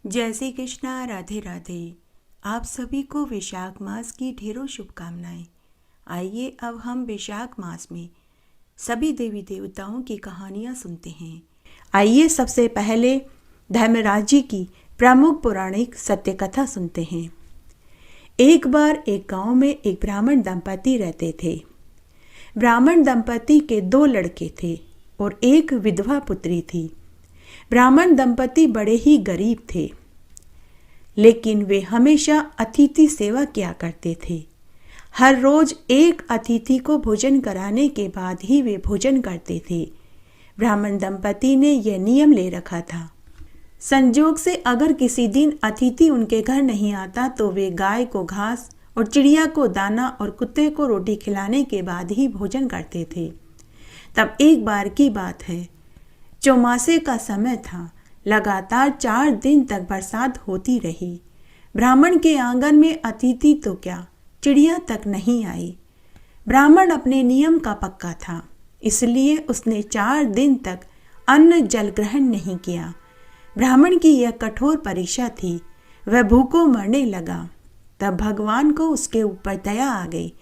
जय श्री कृष्णा। राधे राधे। आप सभी को वैशाख मास की ढेरों शुभकामनाएं। आइए अब हम वैशाख मास में सभी देवी देवताओं की कहानियां सुनते हैं। आइए सबसे पहले धर्मराज जी की प्रमुख पौराणिक सत्य कथा सुनते हैं। एक बार एक गांव में एक ब्राह्मण दंपति रहते थे। ब्राह्मण दंपति के 2 लड़के थे और एक विधवा पुत्री थी। ब्राह्मण दंपति बड़े ही गरीब थे, लेकिन वे हमेशा अतिथि सेवा किया करते थे। हर रोज एक अतिथि को भोजन कराने के बाद ही वे भोजन करते थे। ब्राह्मण दंपति ने यह नियम ले रखा था। संजोग से अगर किसी दिन अतिथि उनके घर नहीं आता तो वे गाय को घास और चिड़िया को दाना और कुत्ते को रोटी खिलाने के बाद ही भोजन करते थे। तब एक बार की बात है, चौमासे का समय था। लगातार 4 दिन तक बरसात होती रही। ब्राह्मण के आंगन में अतिथि तो क्या, चिड़िया तक नहीं आई। ब्राह्मण अपने नियम का पक्का था, इसलिए उसने 4 दिन तक अन्न जल ग्रहण नहीं किया। ब्राह्मण की यह कठोर परीक्षा थी। वह भूखों मरने लगा। तब भगवान को उसके ऊपर दया आ गई।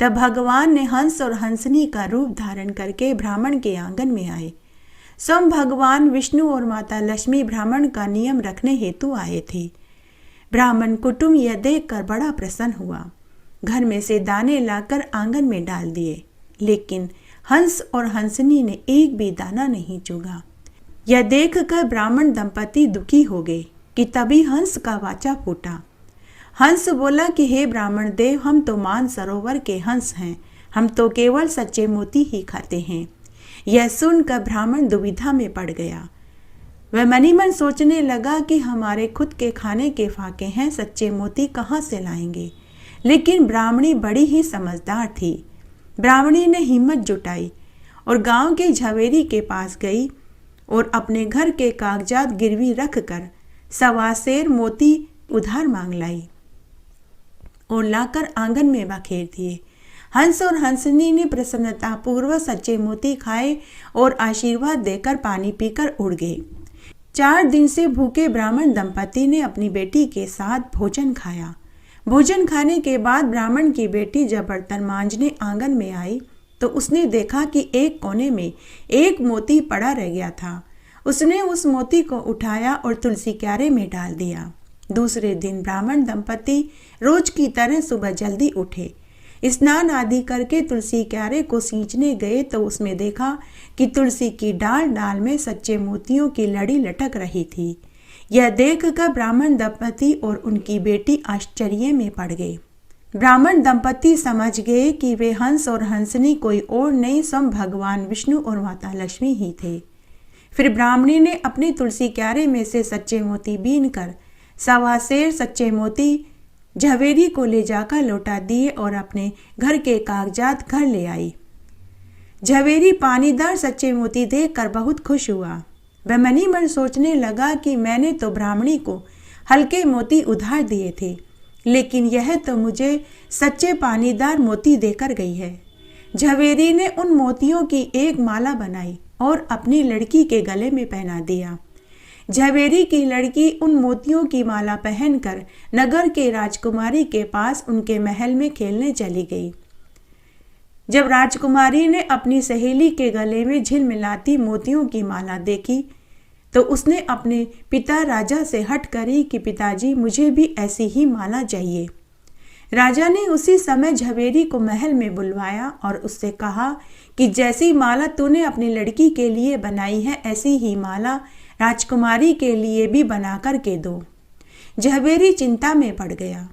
तब भगवान ने हंस और हंसनी का रूप धारण करके ब्राह्मण के आंगन में आए। स्वयं भगवान विष्णु और माता लक्ष्मी ब्राह्मण का नियम रखने हेतु आए थे। ब्राह्मण कुटुंब यह देखकर बड़ा प्रसन्न हुआ। घर में से दाने लाकर आंगन में डाल दिए, लेकिन हंस और हंसनी ने एक भी दाना नहीं चुगा। यह देखकर ब्राह्मण दंपति दुखी हो गए कि तभी हंस का वाचा फूटा। हंस बोला कि हे ब्राह्मण देव, हम तो मान सरोवर के हंस हैं। हम तो केवल सच्चे मोती ही खाते हैं। यह सुनकर ब्राह्मण दुविधा में पड़ गया। वह मनी मन सोचने लगा कि हमारे खुद के खाने के फाके हैं, सच्चे मोती कहाँ से लाएंगे। लेकिन ब्राह्मणी बड़ी ही समझदार थी। ब्राह्मणी ने हिम्मत जुटाई और गांव के झवेरी के पास गई और अपने घर के कागजात गिरवी रखकर 1.25 सेर मोती उधार मांग लाई और लाकर आंगन में बखेर दिए। हंस और हंसनी ने प्रसन्नतापूर्वक सच्चे मोती खाए और आशीर्वाद देकर पानी पीकर उड़ गए। 4 दिन से भूखे ब्राह्मण दंपति ने अपनी बेटी के साथ भोजन खाया। भोजन खाने के बाद ब्राह्मण की बेटी जब बर्तन मांजने आंगन में आई तो उसने देखा कि एक कोने में एक मोती पड़ा रह गया था। उसने उस मोती को उठाया और तुलसी क्यारे में डाल दिया। दूसरे दिन ब्राह्मण दंपति रोज की तरह सुबह जल्दी उठे। स्नान आदि करके तुलसी क्यारे को सींचने गए तो उसमें देखा कि तुलसी की डाल डाल में सच्चे मोतियों की लड़ी लटक रही थी। यह देखकर ब्राह्मण दंपति और उनकी बेटी आश्चर्य में पड़ गए। ब्राह्मण दंपति समझ गए कि वे हंस और हंसनी कोई और नहीं, स्वयं भगवान विष्णु और माता लक्ष्मी ही थे। फिर ब्राह्मणी ने अपनी तुलसी क्यारे में से सच्चे मोती बीन कर 1.25 सेर सच्चे मोती झवेरी को ले जाकर लौटा दिए और अपने घर के कागजात घर ले आई। झवेरी पानीदार सच्चे मोती देखकर बहुत खुश हुआ। वह मनी मन सोचने लगा कि मैंने तो ब्राह्मणी को हल्के मोती उधार दिए थे, लेकिन यह तो मुझे सच्चे पानीदार मोती देकर गई है। झवेरी ने उन मोतियों की एक माला बनाई और अपनी लड़की के गले में पहना दिया। झवेरी की लड़की उन मोतियों की माला पहनकर नगर के राजकुमारी के पास उनके महल में खेलने चली गई। जब राजकुमारी ने अपनी सहेली के गले में झिलमिलाती मोतियों की माला देखी तो उसने अपने पिता राजा से हट करी कि पिताजी, मुझे भी ऐसी ही माला चाहिए। राजा ने उसी समय झवेरी को महल में बुलवाया और उससे कहा कि जैसी माला तूने अपनी लड़की के लिए बनाई है, ऐसी ही माला राजकुमारी के लिए भी बना कर के दो। झवेरी चिंता में पड़ गया,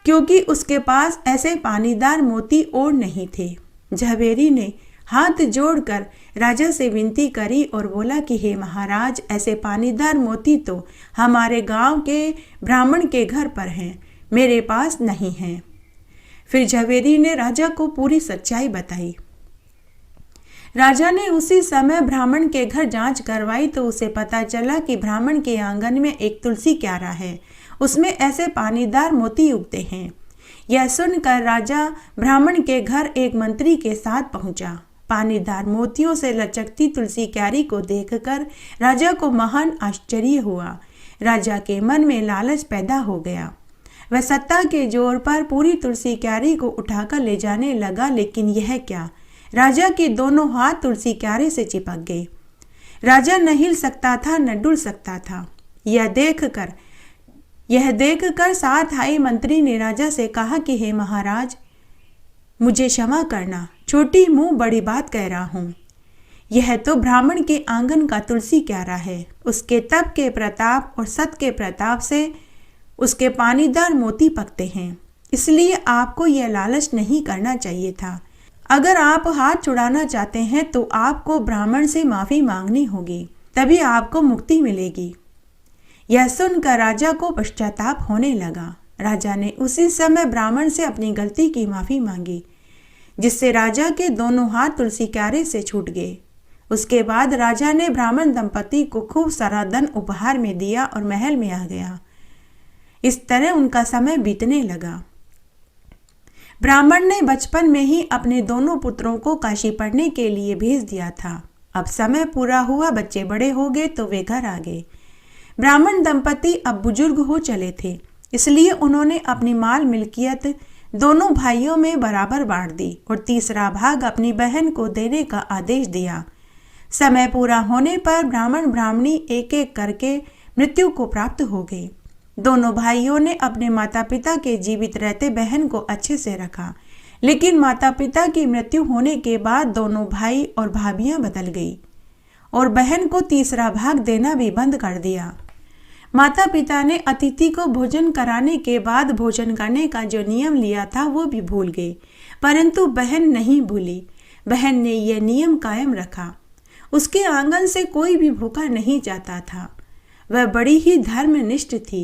क्योंकि उसके पास ऐसे पानीदार मोती और नहीं थे। झवेरी ने हाथ जोड़कर राजा से विनती करी और बोला कि हे महाराज, ऐसे पानीदार मोती तो हमारे गांव के ब्राह्मण के घर पर हैं, मेरे पास नहीं हैं। फिर झवेरी ने राजा को पूरी सच्चाई बताई। राजा ने उसी समय ब्राह्मण के घर जांच करवाई तो उसे पता चला कि ब्राह्मण के आंगन में एक तुलसी क्यारा है, उसमें ऐसे पानीदार मोती उगते हैं। यह सुनकर राजा ब्राह्मण के घर एक मंत्री के साथ पहुंचा। पानीदार मोतियों से लचकती तुलसी क्यारी को देखकर राजा को महान आश्चर्य हुआ। राजा के मन में लालच पैदा हो गया। वह सत्ता के जोर पर पूरी तुलसी क्यारी को उठाकर ले जाने लगा, लेकिन यह क्या, राजा के दोनों हाथ तुलसी क्यारी से चिपक गए। राजा न हिल सकता था न डुल सकता था। यह देखकर साथ आए मंत्री ने राजा से कहा कि हे महाराज, मुझे क्षमा करना, छोटी मुंह बड़ी बात कह रहा हूँ। यह तो ब्राह्मण के आंगन का तुलसी क्यारा है। उसके तप के प्रताप और सत के प्रताप से उसके पानीदार मोती पकते हैं, इसलिए आपको यह लालच नहीं करना चाहिए था। अगर आप हाथ छुड़ाना चाहते हैं तो आपको ब्राह्मण से माफी मांगनी होगी, तभी आपको मुक्ति मिलेगी। यह सुनकर राजा को पश्चाताप होने लगा। राजा ने उसी समय ब्राह्मण से अपनी गलती की माफी मांगी, जिससे राजा के दोनों हाथ तुलसी क्यारे से छूट गए। उसके बाद राजा ने ब्राह्मण दंपति को खूब सारा धन उपहार में दिया और महल में आ गया। इस तरह उनका समय बीतने लगा। ब्राह्मण ने बचपन में ही अपने दोनों पुत्रों को काशी पढ़ने के लिए भेज दिया था। अब समय पूरा हुआ, बच्चे बड़े हो गए तो वे घर आ गए। ब्राह्मण दंपति अब बुजुर्ग हो चले थे, इसलिए उन्होंने अपनी माल मिल्कियत दोनों भाइयों में बराबर बांट दी और तीसरा भाग अपनी बहन को देने का आदेश दिया। समय पूरा होने पर ब्राह्मण ब्राह्मणी एक एक करके मृत्यु को प्राप्त हो गए। दोनों भाइयों ने अपने माता पिता के जीवित रहते बहन को अच्छे से रखा, लेकिन माता पिता की मृत्यु होने के बाद दोनों भाई और भाभियां बदल गई और बहन को तीसरा भाग देना भी बंद कर दिया। माता पिता ने अतिथि को भोजन कराने के बाद भोजन करने का जो नियम लिया था वो भी भूल गए, परंतु बहन नहीं भूली। बहन ने यह नियम कायम रखा। उसके आंगन से कोई भी भूखा नहीं जाता था। वह बड़ी ही धर्मनिष्ठ थी।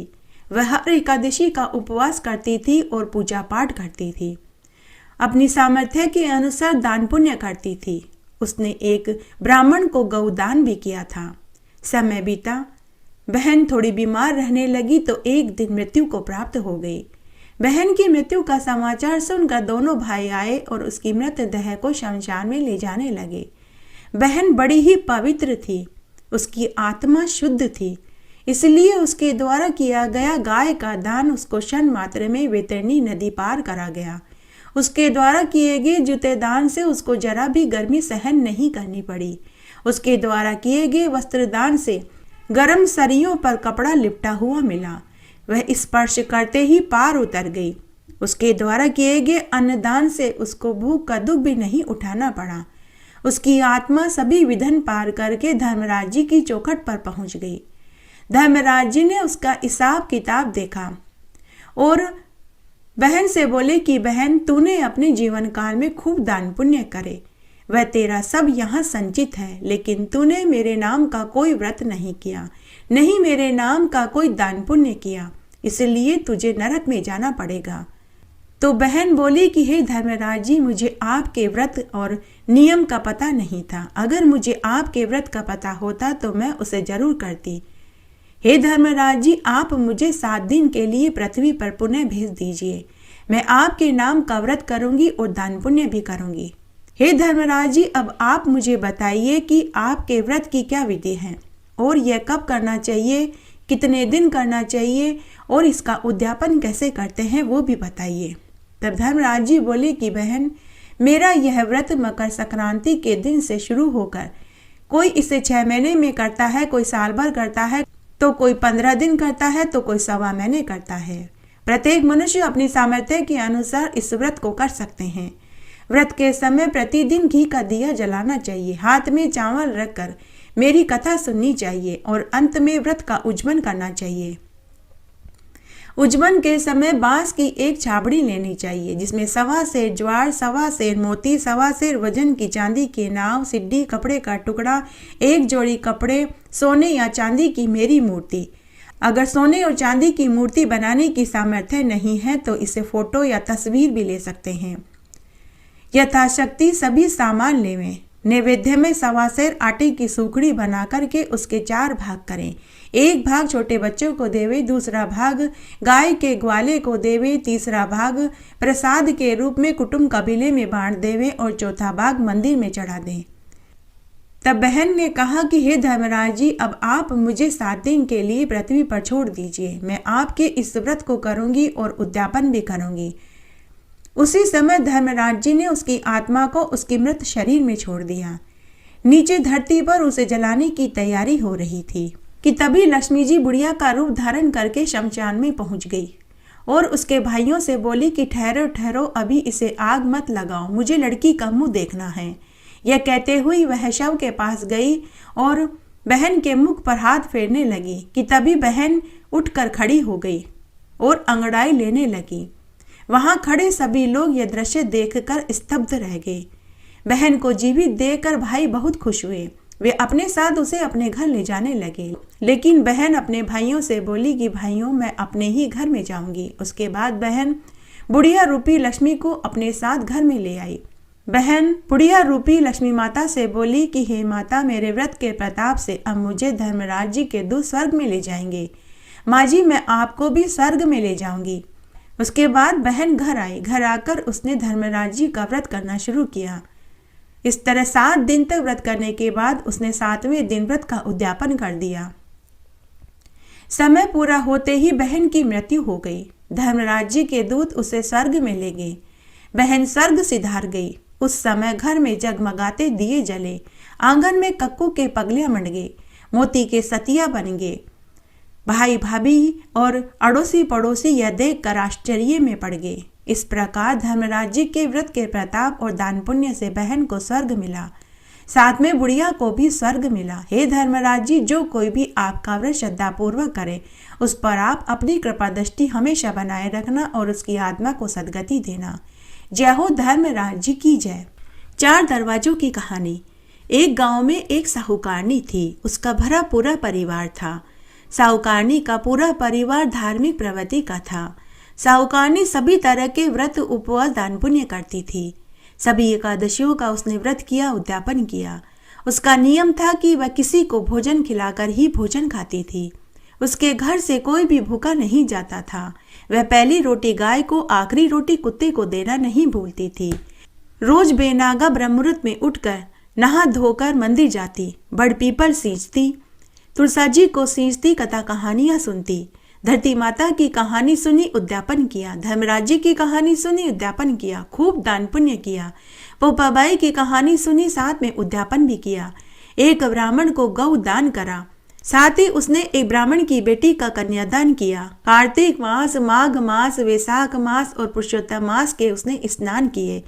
वह हर एकादशी का उपवास करती थी और पूजा पाठ करती थी। अपनी सामर्थ्य के अनुसार दान पुण्य करती थी। उसने एक ब्राह्मण को गौदान भी किया था। समय बीता, बहन थोड़ी बीमार रहने लगी तो एक दिन मृत्यु को प्राप्त हो गई। बहन की मृत्यु का समाचार सुनकर दोनों भाई आए और उसकी मृतदेह को शमशान में ले जाने लगे। बहन बड़ी ही पवित्र थी। उसकी आत्मा शुद्ध थी, इसलिए उसके द्वारा किया गया गाय का दान उसको क्षण मात्र में वैतरणी नदी पार करा गया। उसके द्वारा किए गए जूते दान से उसको जरा भी गर्मी सहन नहीं करनी पड़ी। उसके द्वारा किए गए वस्त्र दान से गर्म सरियों पर कपड़ा लिपटा हुआ मिला। वह स्पर्श करते ही पार उतर गई। उसके द्वारा किए गए अन्नदान से उसको भूख का दुख भी नहीं उठाना पड़ा। उसकी आत्मा सभी विधन पार करके धर्मराज जी की चौखट पर पहुंच गई। धर्मराज जी ने उसका हिसाब किताब देखा और बहन से बोले कि बहन, तूने अपने जीवन काल में खूब दान पुण्य करे, वह तेरा सब यहाँ संचित है, लेकिन तूने मेरे नाम का कोई व्रत नहीं किया, नहीं मेरे नाम का कोई दान पुण्य किया, इसलिए तुझे नरक में जाना पड़ेगा। तो बहन बोली कि हे धर्मराज जी, मुझे आपके व्रत और नियम का पता नहीं था। अगर मुझे आपके व्रत का पता होता तो मैं उसे जरूर करती। हे धर्मराज जी, आप मुझे 7 दिन के लिए पृथ्वी पर पुनः भेज दीजिए। मैं आपके नाम का व्रत करूंगी और दान पुण्य भी करूंगी। हे धर्मराज जी, अब आप मुझे बताइए कि आपके व्रत की क्या विधि है और यह कब करना चाहिए, कितने दिन करना चाहिए और इसका उद्यापन कैसे करते हैं वो भी बताइए। तब धर्मराज जी बोले कि बहन, मेरा यह व्रत मकर संक्रांति के दिन से शुरू होकर कोई इसे 6 महीने में करता है, कोई साल भर करता है, तो कोई 15 दिन करता है, तो कोई 1.25 महीने करता है। प्रत्येक मनुष्य अपनी सामर्थ्य के अनुसार इस व्रत को कर सकते हैं। व्रत के समय प्रतिदिन घी का दिया जलाना चाहिए, हाथ में चावल रखकर मेरी कथा सुननी चाहिए और अंत में व्रत का उज्जमन करना चाहिए। उज्जमन के समय बांस की एक छाबड़ी लेनी चाहिए, जिसमें 1.25 सेर ज्वार, 1.25 सेर मोती, 1.25 सेर वजन की चांदी की नाव, सिड्डी, कपड़े का टुकड़ा, 1 जोड़ी कपड़े, सोने या चांदी की मेरी मूर्ति। अगर सोने और चांदी की मूर्ति बनाने की सामर्थ्य नहीं है तो इसे फोटो या तस्वीर भी ले सकते हैं। यथाशक्ति सभी सामान लेवें। नैवेद्य में 1.25 सेर आटे की सूखड़ी बना करके उसके 4 भाग करें। एक भाग छोटे बच्चों को देवे, दूसरा भाग गाय के ग्वाले को देवे, तीसरा भाग प्रसाद के रूप में कुटुंब कबीले में बांट देवे और चौथा भाग मंदिर में चढ़ा दें। तब बहन ने कहा कि हे धर्मराज जी, अब आप मुझे 7 दिन के लिए पृथ्वी पर छोड़ दीजिए। मैं आपके इस व्रत को करूंगी और उद्यापन भी करूंगी। उसी समय धर्मराज जी ने उसकी आत्मा को उसके मृत शरीर में छोड़ दिया। नीचे धरती पर उसे जलाने की तैयारी हो रही थी कि तभी लक्ष्मी जी बुढ़िया का रूप धारण करके शमशान में पहुंच गई और उसके भाइयों से बोली कि ठहरो ठहरो, अभी इसे आग मत लगाओ, मुझे लड़की का मुंह देखना है। यह कहते हुए वह शव के पास गई और बहन के मुख पर हाथ फेरने लगी कि तभी बहन उठकर खड़ी हो गई और अंगड़ाई लेने लगी। वहां खड़े सभी लोग यह दृश्य देखकर स्तब्ध रह गए। बहन को जीवित देखकर भाई बहुत खुश हुए। वे अपने साथ उसे अपने घर ले जाने लगे, लेकिन बहन अपने भाइयों से बोली कि भाइयों, मैं अपने ही घर में जाऊंगी। उसके बाद बहन बुढ़िया रूपी लक्ष्मी को अपने साथ घर में ले आई। बहन बुढ़िया रूपी लक्ष्मी माता से बोली कि हे माता, मेरे व्रत के प्रताप से अब मुझे धर्मराज जी के दूत स्वर्ग में ले जाएंगे। माँ जी, मैं आपको भी स्वर्ग में ले जाऊंगी। उसके बाद बहन घर आई। घर आकर उसने धर्मराज जी का व्रत करना शुरू किया। इस तरह 7 दिन तक व्रत करने के बाद उसने 7वें दिन व्रत का उद्यापन कर दिया। समय पूरा होते ही बहन की मृत्यु हो गई। धर्मराज जी के दूत उसे स्वर्ग में ले गए। बहन स्वर्ग सिधार गई। उस समय घर में जगमगाते दिए जले, आंगन में कक्कू के पगले मंड गए, मोती के सतिया बन गए। भाई भाभी और अड़ोसी पड़ोसी यह देखकर आश्चर्य में पड़ गए। इस प्रकार धर्मराज जी के व्रत के प्रताप और दान पुण्य से बहन को स्वर्ग मिला, साथ में बुढ़िया को भी स्वर्ग मिला। हे धर्मराज जी, जो कोई भी आपका व्रत श्रद्धा पूर्वक करे, उस पर आप अपनी कृपा दृष्टि हमेशा बनाए रखना और उसकी आत्मा को सदगति देना। जय हो धर्मराज जी की जय। 4 दरवाजों की कहानी। एक गांव में एक साहूकारनी थी। उसका भरा पूरा परिवार था। साहूकारनी का पूरा परिवार धार्मिक प्रवृत्ति का था। साहूकारनी सभी तरह के व्रत, उपवास, दान पुण्य करती थी। सभी एकादशियों का उसने व्रत किया, उद्यापन किया। उसका नियम था कि वह किसी को भोजन खिलाकर ही भोजन खाती थी। उसके घर से कोई भी भूखा नहीं जाता था। वह पहली रोटी गाय को, आखिरी रोटी कुत्ते को देना नहीं भूलती थी। रोज बेनागा ब्रह्ममुहूर्त में उठकर नहा धोकर मंदिर जाती, बड़ पीपल सींचती, तुलसा जी को सींचती, कथा कहानियां सुनती। धरती माता की कहानी सुनी, उद्यापन किया। धर्मराज जी की कहानी सुनी, उद्यापन किया। खूब दान पुण्य किया। पोपाबाई की कहानी सुनी, साथ में उद्यापन भी किया। एक ब्राह्मण को गौ दान करा, साथ ही उसने एक ब्राह्मण की बेटी का कन्यादान किया। कार्तिक मास, माघ मास, वैशाख मास और पुरुषोत्तम मास के उसने स्नान किए।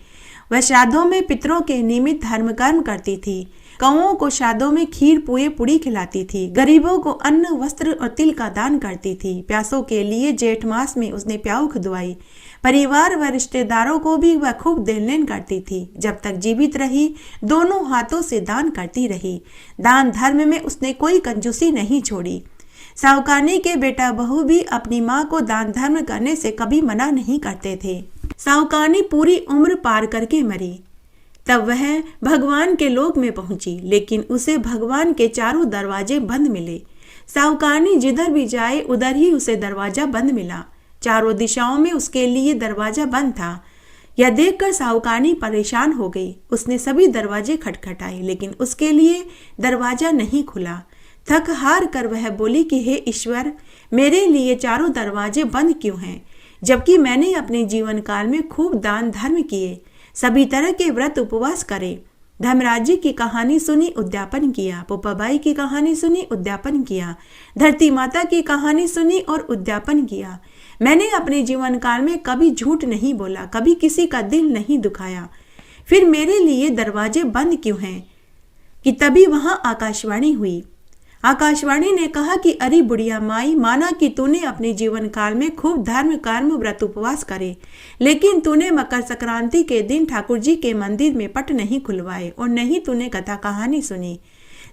वह श्राद्धों में पितरों के निमित्त धर्म कर्म करती थी। कौओं को श्राद्धों में खीर पुए पुड़ी खिलाती थी। गरीबों को अन्न, वस्त्र और तिल का दान करती थी। प्यासों के लिए जेठ मास में उसने प्याऊ खुदवाई। परिवार व रिश्तेदारों को भी वह खूब देन लेन करती थी। जब तक जीवित रही दोनों हाथों से दान करती रही। दान धर्म में उसने कोई कंजूसी नहीं छोड़ी। साहूकारनी के बेटा बहू भी अपनी माँ को दान धर्म करने से कभी मना नहीं करते थे। साहूकारनी पूरी उम्र पार करके मरी। तब वह भगवान के लोक में पहुंची, लेकिन उसे भगवान के चारों दरवाजे बंद मिले। साहूकारनी जिधर भी जाए उधर ही उसे दरवाजा बंद मिला। चारों दिशाओं में उसके लिए दरवाजा बंद था। यह देखकर साहूकारनी परेशान हो गई। उसने सभी दरवाजे खटखटाए, लेकिन उसके लिए दरवाजा नहीं खुला। थक हार कर वह बोली कि हे ईश्वर, मेरे लिए चारों दरवाजे बंद क्यों हैं, जबकि मैंने अपने जीवन काल में खूब दान धर्म किए, सभी तरह के व्रत उपवास करे। धर्मराज जी की कहानी सुनी, उद्यापन किया। पोपाबाई की कहानी सुनी, उद्यापन किया। धरती माता की कहानी सुनी और उद्यापन किया। मैंने अपने जीवन काल में कभी झूठ नहीं बोला, कभी किसी का दिल नहीं दुखाया। फिर मेरे लिए दरवाजे बंद क्यों हैं? कि तभी वहां आकाशवाणी हुई। आकाशवाणी ने कहा कि अरे बुढ़िया माई, माना कि तूने अपने जीवन काल में खूब धर्म कर्म व्रत उपवास करे, लेकिन तूने मकर संक्रांति के दिन ठाकुर जी के मंदिर में पट नहीं खुलवाए और नहीं तूने कथा कहानी सुनी।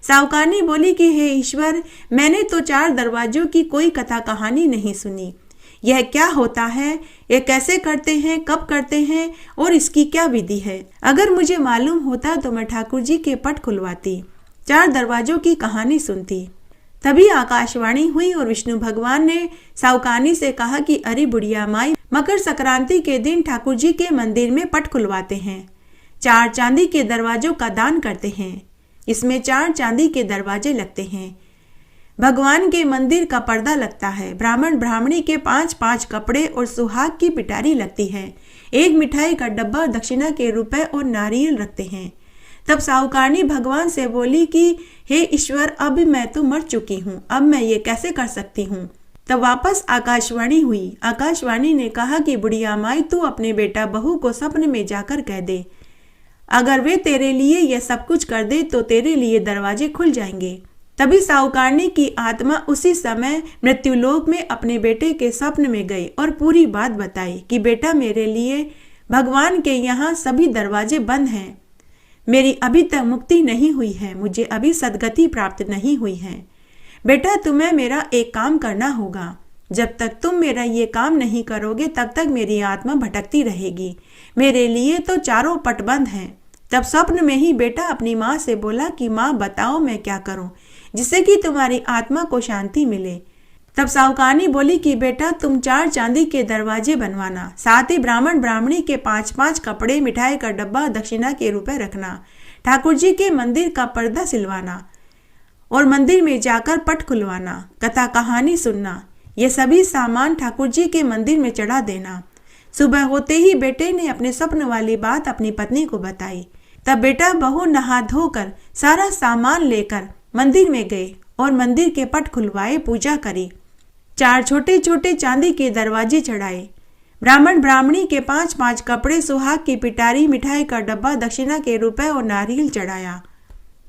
साहूकारनी बोली कि हे ईश्वर, मैंने तो 4 दरवाजों की कोई कथा कहानी नहीं सुनी। यह क्या होता है, ये कैसे करते हैं, कब करते हैं और इसकी क्या विधि है। अगर मुझे मालूम होता तो मैं ठाकुर जी के पट खुलवाती, 4 दरवाजों की कहानी सुनती। तभी आकाशवाणी हुई और विष्णु भगवान ने सावकानी से कहा कि अरे बुढ़िया माई, मकर संक्रांति के दिन ठाकुर जी के मंदिर में पट खुलवाते हैं, 4 चांदी के दरवाजों का दान करते हैं। इसमें 4 चांदी के दरवाजे लगते हैं। भगवान के मंदिर का पर्दा लगता है। ब्राह्मण ब्राह्मणी के 5-5 कपड़े और सुहाग की पिटारी लगती है। 1 मिठाई का डब्बा, दक्षिणा के रुपए और नारियल रखते हैं। तब साहूकारनी भगवान से बोली कि हे ईश्वर, अब मैं तो मर चुकी हूँ, अब मैं ये कैसे कर सकती हूँ। तब वापस आकाशवाणी हुई। आकाशवाणी ने कहा कि बुढ़िया माई, तू अपने बेटा बहू को सपने में जाकर कह दे, अगर वे तेरे लिए यह सब कुछ कर दे तो तेरे लिए दरवाजे खुल जाएंगे। तभी साहूकारनी की आत्मा उसी समय मृत्युलोक में अपने बेटे के स्वप्न में गई और पूरी बात बताई कि बेटा, मेरे लिए भगवान के यहाँ सभी दरवाजे बंद हैं। मेरी अभी तक मुक्ति नहीं हुई है, मुझे अभी सदगति प्राप्त नहीं हुई है। बेटा, तुम्हें मेरा एक काम करना होगा। जब तक तुम मेरा ये काम नहीं करोगे तब तक मेरी आत्मा भटकती रहेगी। मेरे लिए तो चारों पट बंद हैं। तब स्वप्न में ही बेटा अपनी माँ से बोला कि माँ, बताओ मैं क्या करूं जिससे कि तुम्हारी आत्मा को शांति मिले। तब साहूकारनी बोली कि बेटा, तुम 4 चांदी के दरवाजे बनवाना, साथ ही ब्राह्मण ब्राह्मणी के 5-5 कपड़े, मिठाई का डब्बा, दक्षिणा के रुपए रखना, ठाकुर जी के मंदिर का पर्दा सिलवाना और मंदिर में जाकर पट खुलवाना, कथा कहानी सुनना। ये सभी सामान ठाकुर जी के मंदिर में चढ़ा देना। सुबह होते ही बेटे ने अपने स्वप्न वाली बात अपनी पत्नी को बताई। तब बेटा बहू नहा धोकर सारा सामान लेकर मंदिर में गए और मंदिर के पट खुलवाए, पूजा करी, 4 छोटे छोटे चांदी के दरवाजे चढ़ाए, ब्राह्मण ब्राह्मणी के 5-5 कपड़े, सुहाग की पिटारी, मिठाई का डब्बा, दक्षिणा के रुपए और नारियल चढ़ाया।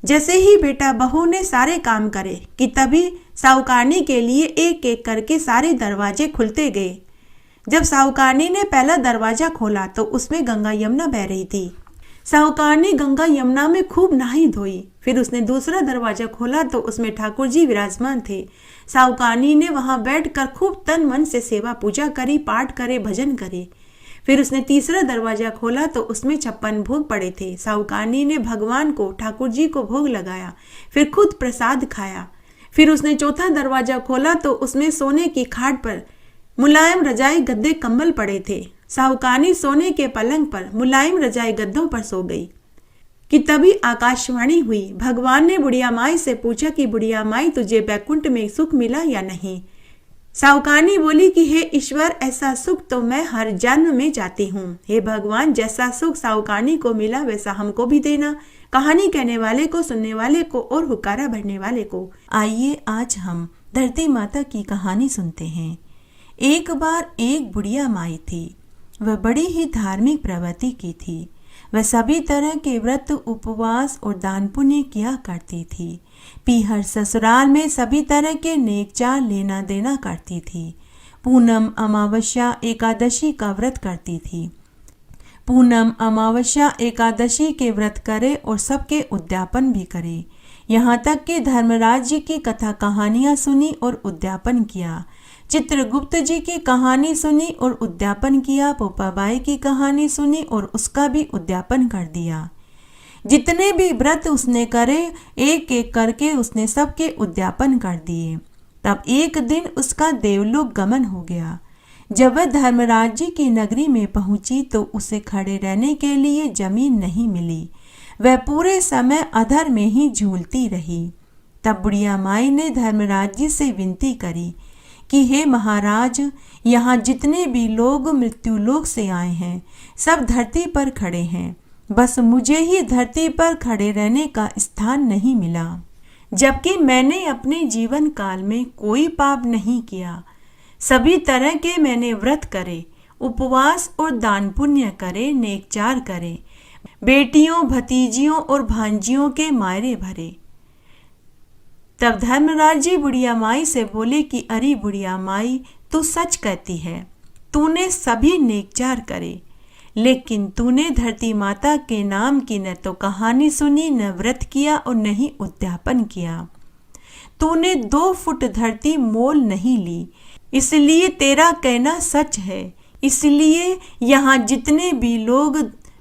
जैसे ही बेटा बहू ने सारे काम करे कि तभी साहूकारनी के लिए एक एक करके सारे दरवाजे खुलते गए। जब साहूकारनी ने पहला दरवाजा खोला तो उसमें गंगा यमुना बह रही थी। साहूकारनी गंगा यमुना में खूब नहाई धोई। फिर उसने दूसरा दरवाजा खोला तो उसमें ठाकुर जी विराजमान थे। साहूकारनी ने वहां बैठकर खूब तन मन से सेवा पूजा करी, पाठ करे, भजन करे। फिर उसने तीसरा दरवाजा खोला तो उसमें 56 भोग पड़े थे। साहूकारनी ने भगवान को, ठाकुर जी को भोग लगाया, फिर खुद प्रसाद खाया। फिर उसने चौथा दरवाजा खोला तो उसमें सोने की खाट पर मुलायम रजाई गद्दे कंबल पड़े थे। साहूकारनी सोने के पलंग पर मुलायम रजाई गद्दों पर सो गई कि तभी आकाशवाणी हुई। भगवान ने बुढ़िया माई से पूछा कि बुढ़िया माई, तुझे बैकुंठ में सुख मिला या नहीं। साहूकारनी बोली कि हे ईश्वर, ऐसा सुख तो मैं हर जन्म में चाहती हूँ। हे भगवान, जैसा सुख साहूकारनी को मिला वैसा हमको भी देना। कहानी कहने वाले को, सुनने वाले को और हुक्कारा भरने वाले को। आइए आज हम धरती माता की कहानी सुनते हैं। एक बार एक बुढ़िया माई थी। वह बड़ी ही धार्मिक प्रवृत्ति की थी। वह सभी तरह के व्रत, उपवास और दान पुण्य किया करती थी। पीहर ससुराल में सभी तरह के नेक चार लेना देना करती थी। पूनम, अमावस्या, एकादशी का व्रत करती थी। पूनम, अमावस्या, एकादशी के व्रत करे और सबके उद्यापन भी करे। यहाँ तक कि धर्मराज जी की कथा कहानियाँ सुनी और उद्यापन किया। चित्रगुप्त जी की कहानी सुनी और उद्यापन किया। पोपाबाई की कहानी सुनी और उसका भी उद्यापन कर दिया। जितने भी व्रत उसने करे, एक एक करके उसने सबके उद्यापन कर दिए। तब एक दिन उसका देवलोक गमन हो गया। जब वह धर्मराज जी की नगरी में पहुंची तो उसे खड़े रहने के लिए जमीन नहीं मिली। वह पूरे समय अधर में ही झूलती रही। तब बुढ़िया माई ने धर्मराज जी से विनती करी कि हे महाराज, यहाँ जितने भी लोग मृत्युलोक से आए हैं सब धरती पर खड़े हैं, बस मुझे ही धरती पर खड़े रहने का स्थान नहीं मिला, जबकि मैंने अपने जीवन काल में कोई पाप नहीं किया। सभी तरह के मैंने व्रत करे, उपवास और दान पुण्य करे, नेकचार करे, बेटियों, भतीजियों और भांजियों के मायरे भरे। तब धर्मराज जी बुढ़िया माई से बोले कि अरे बुढ़िया माई, तू सच कहती है। तूने सभी नेकचार करे, लेकिन तूने धरती माता के नाम की न तो कहानी सुनी, न व्रत किया और न ही उद्यापन किया। तूने 2 फुट धरती मोल नहीं ली। इसलिए तेरा कहना सच है। इसलिए यहाँ जितने भी लोग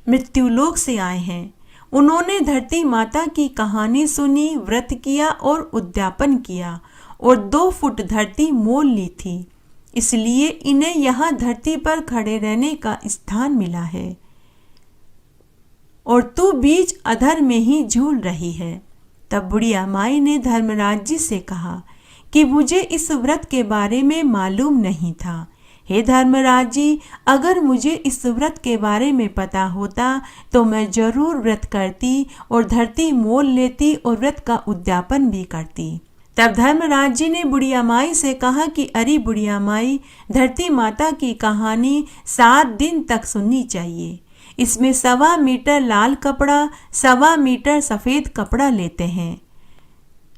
मृत्युलोक से आए हैं, उन्होंने धरती माता की कहानी सुनी, व्रत किया और उद्यापन किया और 2 फुट धरती मोल ली थी। इसलिए इन्हें यहाँ धरती पर खड़े रहने का स्थान मिला है और तू बीच अधर में ही झूल रही है। तब बुढ़िया माई ने धर्मराज जी से कहा कि मुझे इस व्रत के बारे में मालूम नहीं था। हे धर्मराज जी, अगर मुझे इस व्रत के बारे में पता होता तो मैं जरूर व्रत करती और धरती मोल लेती और व्रत का उद्यापन भी करती। तब धर्मराज जी ने बुढ़िया माई से कहा कि अरे बुढ़िया माई, धरती माता की कहानी 7 दिन तक सुननी चाहिए। इसमें 1.25 मीटर लाल कपड़ा, 1.25 मीटर सफ़ेद कपड़ा लेते हैं।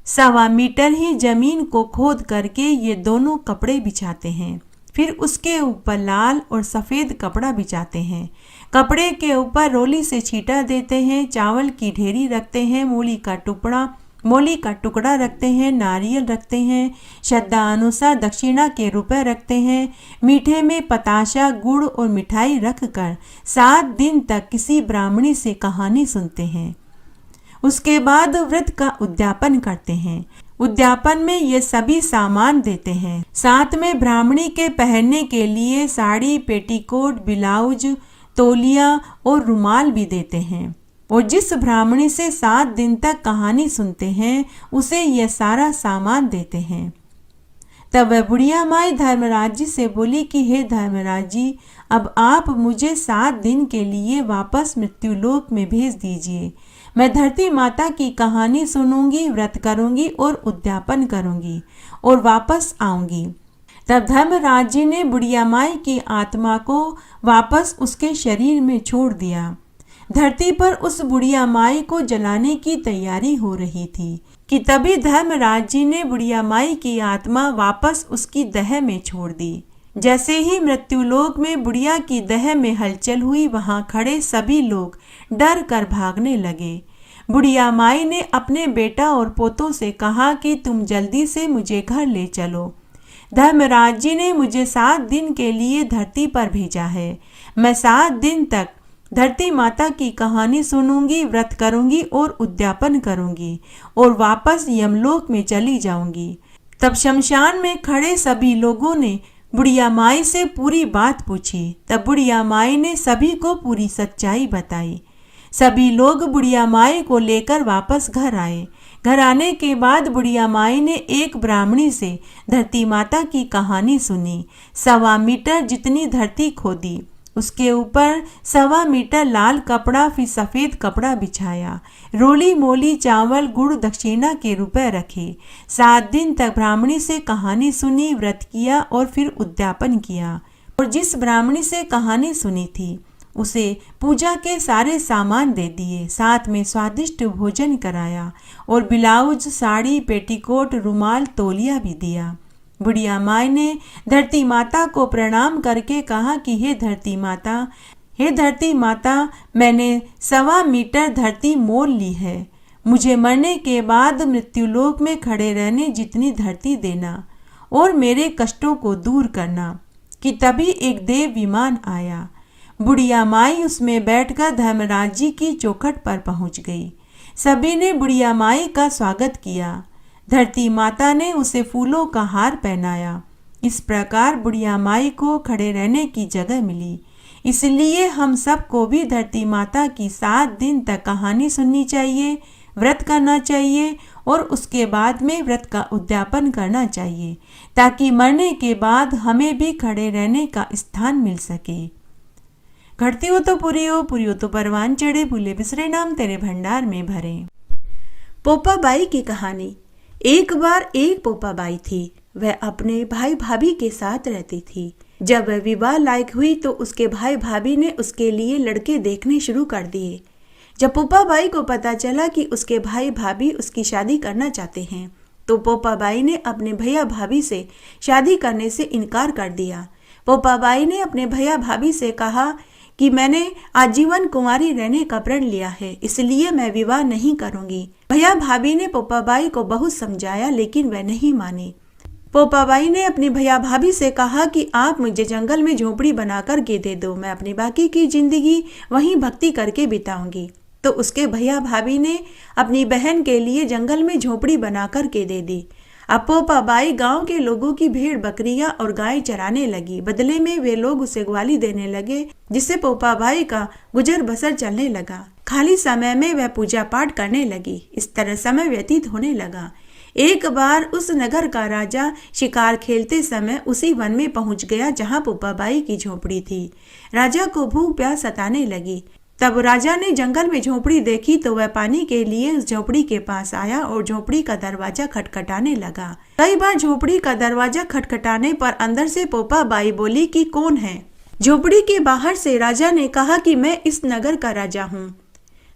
1.25 मीटर ही जमीन को खोद करके ये दोनों कपड़े बिछाते हैं। फिर उसके ऊपर लाल और सफ़ेद कपड़ा बिछाते हैं। कपड़े के ऊपर रोली से छींटा देते हैं, चावल की ढेरी रखते हैं, मूली का टुकड़ा रखते हैं, नारियल रखते हैं, श्रद्धा अनुसार दक्षिणा के रुपए रखते हैं। मीठे में पताशा, गुड़ और मिठाई रखकर 7 दिन तक किसी ब्राह्मणी से कहानी सुनते हैं। उसके बाद व्रत का उद्यापन करते हैं। उद्यापन में ये सभी सामान देते हैं। साथ में ब्राह्मणी के पहनने के लिए साड़ी, पेटीकोट, ब्लाउज, तौलिया और रुमाल भी देते हैं। और जिस ब्राह्मणी से 7 दिन तक कहानी सुनते हैं, उसे यह सारा सामान देते हैं। तब वह बुढ़िया माई धर्मराज जी से बोली कि हे धर्मराज जी, अब आप मुझे 7 दिन के लिए वापस मृत्युलोक में भेज दीजिए। मैं धरती माता की कहानी सुनूंगी, व्रत करूंगी और उद्यापन करूंगी और वापस आऊंगी। तब धर्मराज जी ने बुढ़िया माई की आत्मा को वापस उसके शरीर में छोड़ दिया। धरती पर उस बुढ़िया माई को जलाने की तैयारी हो रही थी कि तभी धर्मराज जी ने बुढ़िया माई की आत्मा वापस उसकी देह में छोड़ दी। जैसे ही मृत्युलोक में बुढ़िया की देह में हलचल हुई, वहां खड़े सभी लोग डर कर भागने लगे। बुढ़िया माई ने अपने बेटा और पोतों से कहा कि तुम जल्दी से मुझे घर ले चलो। धर्मराज जी ने मुझे 7 दिन के लिए धरती पर भेजा है। मैं 7 दिन तक धरती माता की कहानी सुनूंगी, व्रत करूंगी और उद्यापन करूंगी और वापस यमलोक में चली जाऊंगी। तब शमशान में खड़े सभी लोगों ने बुढ़िया माई से पूरी बात पूछी। तब बुढ़िया माई ने सभी को पूरी सच्चाई बताई। सभी लोग बुढ़िया माई को लेकर वापस घर आए। घर आने के बाद बुढ़िया माई ने एक ब्राह्मणी से धरती माता की कहानी सुनी। 1.25 मीटर जितनी धरती खोदी, उसके ऊपर 1.25 मीटर लाल कपड़ा, फिर सफ़ेद कपड़ा बिछाया। रोली मोली चावल, गुड़, दक्षिणा के रुपए रखे। 7 दिन तक ब्राह्मणी से कहानी सुनी, व्रत किया और फिर उद्यापन किया। और जिस ब्राह्मणी से कहानी सुनी थी उसे पूजा के सारे सामान दे दिए। साथ में स्वादिष्ट भोजन कराया और ब्लाउज, साड़ी, पेटीकोट, रुमाल, तौलिया भी दिया। बुढ़िया माई ने धरती माता को प्रणाम करके कहा कि हे धरती माता, मैंने 1.25 मीटर धरती मोल ली है। मुझे मरने के बाद मृत्युलोक में खड़े रहने जितनी धरती देना और मेरे कष्टों को दूर करना। कि तभी एक देव विमान आया। बुढ़िया माई उसमें बैठकर धर्मराज जी की चौखट पर पहुंच गई। सभी ने बुढ़िया माई का स्वागत किया। धरती माता ने उसे फूलों का हार पहनाया। इस प्रकार बुढ़िया माई को खड़े रहने की जगह मिली। इसलिए हम सबको भी धरती माता की 7 दिन तक कहानी सुननी चाहिए, व्रत करना चाहिए और उसके बाद में व्रत का उद्यापन करना चाहिए, ताकि मरने के बाद हमें भी खड़े रहने का स्थान मिल सके। घटती हो तो पूरी हो तो परवान चढ़े, भूले बिसरे नाम तेरे भंडार में भरे। पोपा बाई की कहानी। एक बार एक पोपा बाई थी। वह अपने भाई भाभी के साथ रहती थी। जब वह विवाह लायक हुई तो उसके भाई भाभी ने उसके लिए लड़के देखने शुरू कर दिए। जब पोपा बाई को पता चला कि उसके भाई भाभी उसकी शादी करना चाहते हैं तो पोपा बाई ने अपने भैया भाभी से शादी करने से इनकार कर दिया। पोपा बाई ने अपने भैया भाभी से कहा कि मैंने आजीवन कुंवारी रहने का प्रण लिया है, इसलिए मैं विवाह नहीं करूंगी। भैया भाभी ने पोपा बाई को बहुत समझाया लेकिन वह नहीं मानी। पोपाबाई ने अपनी भैया भाभी से कहा कि आप मुझे जंगल में झोपड़ी बनाकर के दे दो, मैं अपनी बाकी की जिंदगी वहीं भक्ति करके बिताऊंगी। तो उसके भैया भाभी ने अपनी बहन के लिए जंगल में झोपड़ी बनाकर के दे दी। अब पोपाबाई गांव के लोगों की भेड़ बकरियां और गाय चराने लगी। बदले में वे लोग उसे ग्वाली देने लगे, जिससे पोपाबाई का गुजर बसर चलने लगा। खाली समय में वह पूजा पाठ करने लगी। इस तरह समय व्यतीत होने लगा। एक बार उस नगर का राजा शिकार खेलते समय उसी वन में पहुंच गया जहां पोपाबाई की झोपड़ी थी। राजा को भूख प्यास सताने लगी। तब राजा ने जंगल में झोपड़ी देखी तो वह पानी के लिए उस झोपड़ी के पास आया और झोपड़ी का दरवाजा खटखटाने लगा। कई बार झोपड़ी का दरवाजा खटखटाने पर अंदर से पोपाबाई बोली कि कौन है। झोपड़ी के बाहर से राजा ने कहा कि मैं इस नगर का राजा हूँ,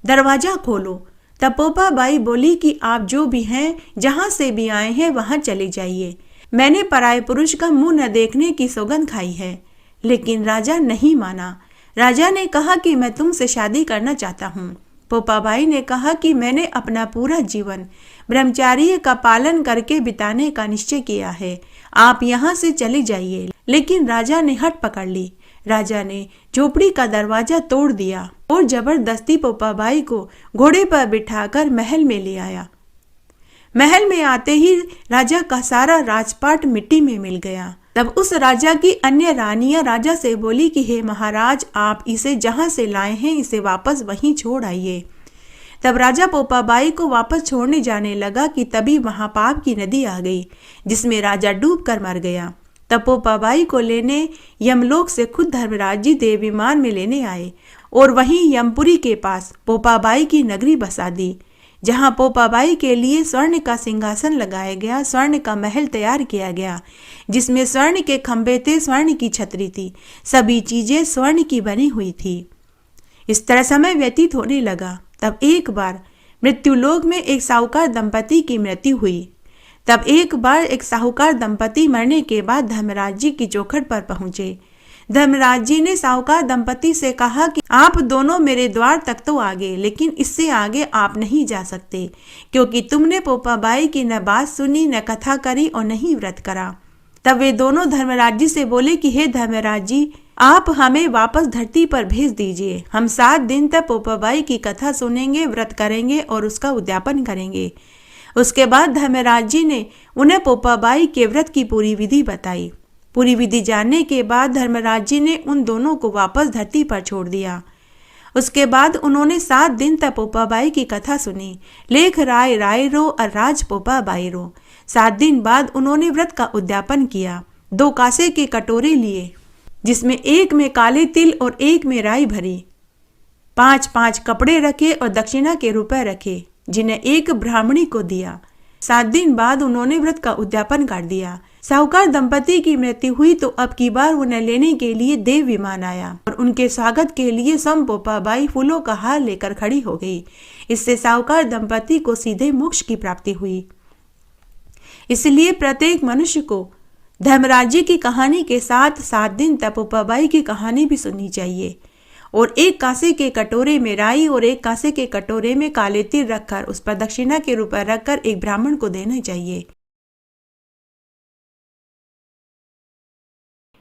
दरवाजा खोलो। तब पोपाबाई बोली कि आप जो भी हैं, जहाँ से भी आए हैं वहाँ चले जाइए। मैंने पराये पुरुष का मुंह न देखने की सौगंध खाई है। लेकिन राजा नहीं माना। राजा ने कहा कि मैं तुमसे शादी करना चाहता हूँ। पोपाबाई ने कहा कि मैंने अपना पूरा जीवन ब्रह्मचार्य का पालन करके बिताने का निश्चय किया है, आप यहाँ से चले जाइए। लेकिन राजा ने हट पकड़ ली। राजा ने झोपड़ी का दरवाजा तोड़ दिया और जबरदस्ती पोपाबाई को घोड़े पर बिठाकर महल में ले आया। महल में आते ही राजा का सारा राजपाट मिट्टी में मिल गया। तब उस राजा की अन्य रानियां राजा से बोली कि हे महाराज, आप इसे जहां से लाए हैं इसे वापस वहीं छोड़ आइए। तब राजा पोपाबाई को वापस छोड़ने जाने लगा कि तभी वहां पाप की नदी आ गई, जिसमें राजा डूब कर मर गया। तब पोपाबाई को लेने यमलोक से खुद धर्मराज जी देव विमान में लेने आए और वहीं यमपुरी के पास पोपाबाई की नगरी बसा दी, जहां पोपाबाई के लिए स्वर्ण का सिंहासन लगाया गया, स्वर्ण का महल तैयार किया गया, जिसमें स्वर्ण के खंभे थे, स्वर्ण की छतरी थी, सभी चीजें स्वर्ण की बनी हुई थी। इस तरह समय व्यतीत होने लगा। तब एक बार मृत्युलोक में एक साहूकार दंपति की मृत्यु हुई। तब एक बार एक साहूकार दंपति मरने के बाद धर्मराज जी की चौखट पर पहुंचे। धर्मराज जी ने साहूकार दंपति से कहा कि आप दोनों मेरे द्वार तक तो आ गए, लेकिन इससे आगे आप नहीं जा सकते, क्योंकि तुमने पोपाबाई की न बात सुनी, न कथा करी और न ही व्रत करा। तब वे दोनों धर्मराज जी से बोले कि हे धर्मराज जी, आप हमें वापस धरती पर भेज दीजिए। हम 7 दिन तक पोपाबाई की कथा सुनेंगे, व्रत करेंगे और उसका उद्यापन करेंगे। उसके बाद धर्मराज जी ने उन्हें पोपाबाई के व्रत की पूरी विधि बताई। पूरी विधि जानने के बाद धर्मराज जी ने उन दोनों को वापस धरती पर छोड़ दिया। उसके बाद उन्होंने 7 दिन तक पोपाबाई की कथा सुनी। लेख राय राय रो और राज पोपाबाई रो। 7 दिन बाद उन्होंने व्रत का उद्यापन किया। 2 कांसे के कटोरे लिए, जिसमें एक में काले तिल और एक में राई भरी। 5-5 कपड़े रखे और दक्षिणा के रुपए रखे, जिन्हें एक ब्राह्मणी को दिया। 7 दिन बाद उन्होंने व्रत का उद्यापन कर दिया। साहूकार दंपति की मृत्यु हुई तो अब की बार उन्हें लेने के लिए देव विमान आया और उनके स्वागत के लिए स्वयं पोपाबाई फूलों का हार लेकर खड़ी हो गई। इससे साहूकार दंपति को सीधे मोक्ष की प्राप्ति हुई। इसलिए प्रत्येक मनुष्य को धर्मराज जी की कहानी के साथ 7 दिन तक पोपाबाई की कहानी भी सुननी चाहिए और एक कांसे के कटोरे में राई और एक कांसे के कटोरे में काले तिल रखकर उस पर दक्षिणा के रुपए रखकर एक ब्राह्मण को देना चाहिए।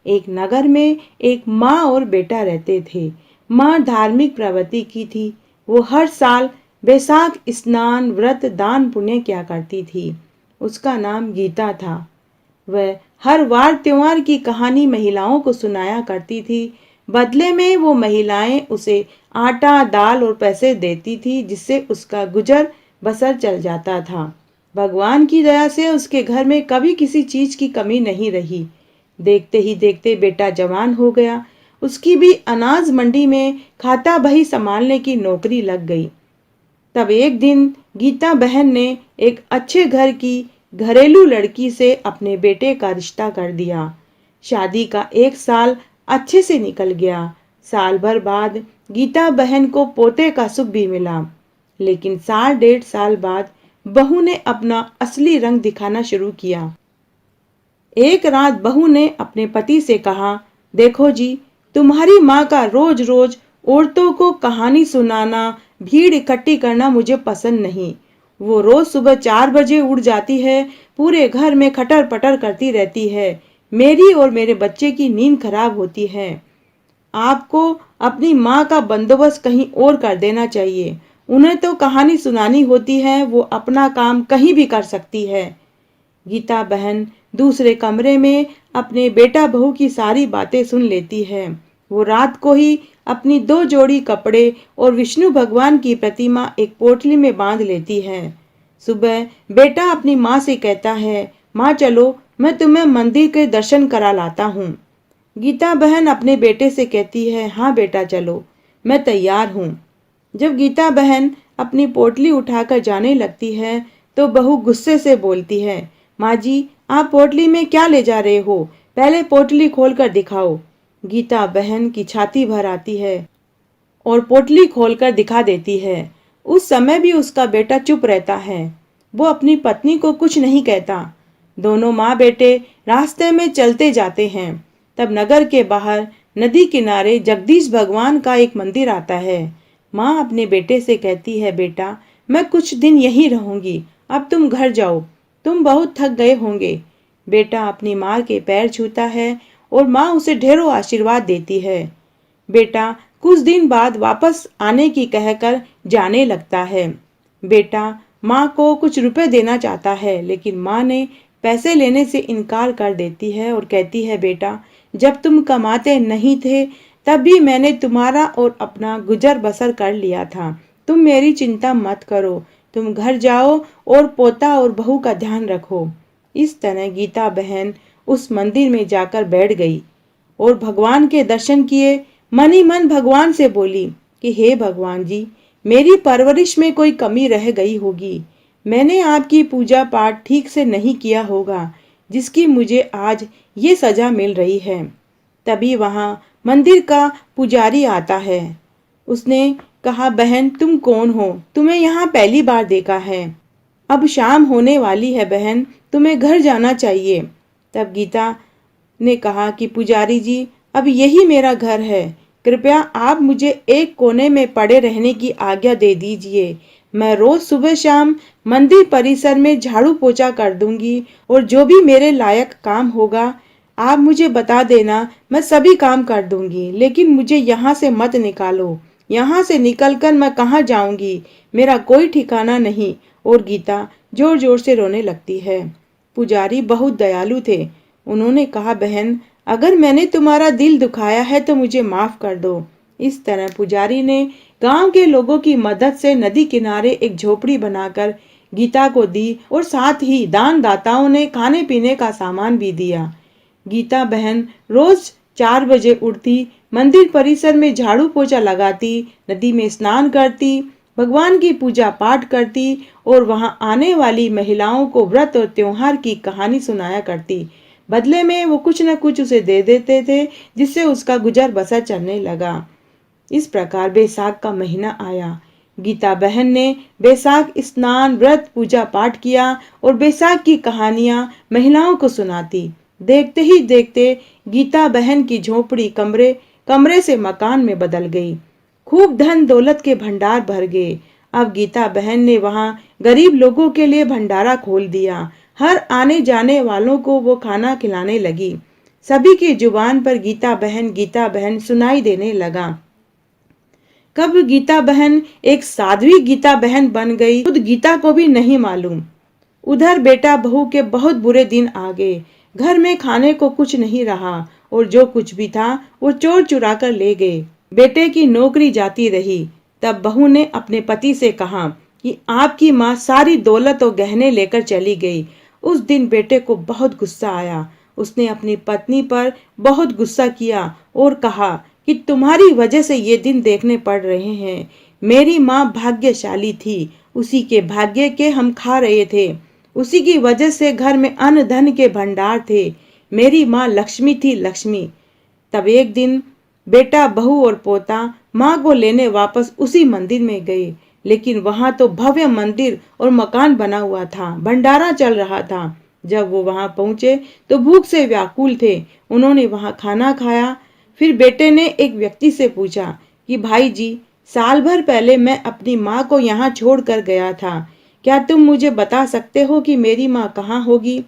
एक नगर में एक माँ और बेटा रहते थे। माँ धार्मिक प्रवृत्ति की थी। वो हर साल बैसाख स्नान, व्रत, दान पुण्य किया करती थी। उसका नाम गीता था। वह हर वार त्योहार की कहानी महिलाओं को सुनाया करती थी। बदले में वो महिलाएं उसे आटा, दाल और पैसे देती थी, जिससे उसका गुजर बसर चल जाता था। भगवान की दया से उसके घर में कभी किसी चीज की कमी नहीं रही। देखते ही देखते बेटा जवान हो गया। उसकी भी अनाज मंडी में खाता बही संभालने की नौकरी लग गई। तब एक दिन गीता बहन ने एक अच्छे घर की घरेलू लड़की से अपने बेटे का रिश्ता कर दिया। शादी का 1 साल अच्छे से निकल गया। साल भर बाद गीता बहन को पोते का सुख भी मिला। लेकिन 1.5 साल बाद बहू ने अपना असली रंग दिखाना शुरू किया। एक रात बहू ने अपने पति से कहा, देखो जी, तुम्हारी माँ का रोज रोज औरतों को कहानी सुनाना, भीड़ इकट्ठी करना मुझे पसंद नहीं। वो रोज सुबह 4 बजे उठ जाती है, पूरे घर में खटर पटर करती रहती है। मेरी और मेरे बच्चे की नींद खराब होती है। आपको अपनी माँ का बंदोबस्त कहीं और कर देना चाहिए। उन्हें तो कहानी सुनानी होती है, वो अपना काम कहीं भी कर सकती है। गीता बहन दूसरे कमरे में अपने बेटा बहू की सारी बातें सुन लेती है। वो रात को ही अपनी 2 जोड़ी कपड़े और विष्णु भगवान की प्रतिमा एक पोटली में बांध लेती है। सुबह बेटा अपनी माँ से कहता है, माँ चलो मैं तुम्हें मंदिर के दर्शन करा लाता हूँ। गीता बहन अपने बेटे से कहती है, हाँ बेटा चलो, मैं तैयार हूँ। जब गीता बहन अपनी पोटली उठाकर जाने लगती है तो बहू गुस्से से बोलती है, माँ जी आप पोटली में क्या ले जा रहे हो? पहले पोटली खोलकर दिखाओ। गीता बहन की छाती भर आती है और पोटली खोलकर दिखा देती है। उस समय भी उसका बेटा चुप रहता है। वो अपनी पत्नी को कुछ नहीं कहता। दोनों माँ बेटे रास्ते में चलते जाते हैं। तब नगर के बाहर नदी किनारे जगदीश भगवान का एक मंदिर आता है। माँ अपने बेटे से कहती है, बेटा मैं कुछ दिन यहीं रहूंगी, अब तुम घर जाओ, तुम बहुत थक गए होंगे। बेटा अपनी माँ के पैर छूता है और माँ उसे ढेरों आशीर्वाद देती है। बेटा कुछ दिन बाद वापस आने की कहकर जाने लगता है। बेटा माँ को कुछ रुपए देना चाहता है, लेकिन माँ ने पैसे लेने से इनकार कर देती है और कहती है, बेटा जब तुम कमाते नहीं थे तब भी मैंने तुम्हारा और अपना गुजर बसर कर लिया था। तुम मेरी चिंता मत करो, तुम घर जाओ और पोता और बहू का ध्यान रखो। इस तरह गीता बहन उस मंदिर में जाकर बैठ गई और भगवान के दर्शन किए। मन ही मन भगवान से बोली कि हे भगवान जी, मेरी परवरिश में कोई कमी रह गई होगी। मैंने आपकी पूजा पाठ ठीक से नहीं किया होगा, जिसकी मुझे आज ये सजा मिल रही है। तभी वहां मंदिर का पुजारी आता है। उसने कहा, बहन तुम कौन हो? तुम्हें यहाँ पहली बार देखा है। अब शाम होने वाली है बहन, तुम्हें घर जाना चाहिए। तब गीता ने कहा कि पुजारी जी, अब यही मेरा घर है, कृपया आप मुझे एक कोने में पड़े रहने की आज्ञा दे दीजिए। मैं रोज सुबह शाम मंदिर परिसर में झाड़ू पोछा कर दूंगी और जो भी मेरे लायक काम होगा आप मुझे बता देना, मैं सभी काम कर दूंगी, लेकिन मुझे यहाँ से मत निकालो। यहाँ से निकलकर मैं कहाँ जाऊंगी, मेरा कोई ठिकाना नहीं। और गीता जोर जोर से रोने लगती है। पुजारी बहुत दयालु थे। उन्होंने कहा, बहन अगर मैंने तुम्हारा दिल दुखाया है तो मुझे माफ कर दो। इस तरह पुजारी ने गांव के लोगों की मदद से नदी किनारे एक झोपड़ी बनाकर गीता को दी और साथ ही दान दाताओं ने खाने पीने का सामान भी दिया। गीता बहन रोज 4 बजे उठती, मंदिर परिसर में झाड़ू पोछा लगाती, नदी में स्नान करती, भगवान की पूजा पाठ करती और वहां आने वाली महिलाओं को व्रत और त्योहार की कहानी सुनाया करती। बदले में वो कुछ न कुछ उसे दे देते थे, जिससे उसका गुजर बसर चलने लगा। इस प्रकार बैसाख का महीना आया। गीता बहन ने बैसाख स्नान, व्रत, पूजा पाठ किया और बैसाख की कहानियां महिलाओं को सुनाती। देखते ही देखते गीता बहन की झोपड़ी कमरे से मकान में बदल गई। खूब धन दौलत के भंडार भर गए। अब गीता बहन ने वहां गरीब लोगों के लिए भंडारा खोल दिया। हर आने जाने वालों को वो खाना खिलाने लगी। सभी की जुबान पर गीता बहन सुनाई देने लगा। कब गीता बहन एक साध्वी गीता बहन बन गई, खुद गीता को भी नहीं मालूम। उधर बेटा बहू के बहुत बुरे दिन आ गए। घर में खाने को कुछ नहीं रहा और जो कुछ भी था वो चोर चुरा कर ले गए। बेटे की नौकरी जाती रही। तब बहू ने अपने पति से कहा कि आपकी माँ सारी दौलत और गहने लेकर चली गई। उस दिन बेटे को बहुत गुस्सा आया। उसने अपनी पत्नी पर बहुत गुस्सा किया और कहा कि तुम्हारी वजह से ये दिन देखने पड़ रहे हैं। मेरी माँ भाग्यशाली थी, उसी के भाग्य के हम खा रहे थे। उसी की वजह से घर में अन्न धन के भंडार थे। मेरी माँ लक्ष्मी थी, लक्ष्मी। तब एक दिन बेटा बहू और पोता माँ को लेने वापस उसी मंदिर में गए, लेकिन वहां तो भव्य मंदिर और मकान बना हुआ था, भंडारा चल रहा था। जब वो वहां पहुंचे तो भूख से व्याकुल थे। उन्होंने वहां खाना खाया। फिर बेटे ने एक व्यक्ति से पूछा कि भाई जी, साल भर पहले मैं अपनी माँ को यहाँ छोड़ कर गया था, क्या तुम मुझे बता सकते हो कि मेरी माँ कहाँ होगी?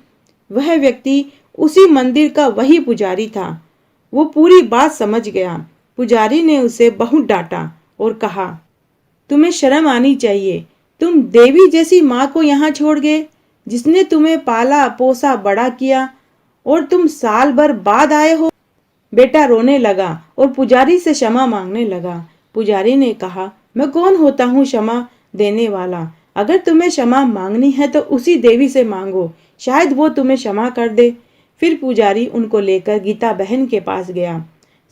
वह व्यक्ति उसी मंदिर का वही पुजारी था। वो पूरी बात समझ गया। पुजारी ने उसे बहुत डांटा और कहा, तुम्हें शर्म आनी चाहिए। तुम देवी जैसी माँ को यहाँ छोड़ गए, जिसने तुम्हें पाला पोसा बड़ा किया, और तुम साल भर बाद आए हो। बेटा रोने लगा और पुजारी से क्षमा मांगने लगा। पुजारी ने कहा, मैं कौन होता हूँ क्षमा देने वाला? अगर तुम्हें क्षमा मांगनी है तो उसी देवी से मांगो, शायद वो तुम्हें क्षमा कर दे। फिर पुजारी उनको लेकर गीता बहन के पास गया।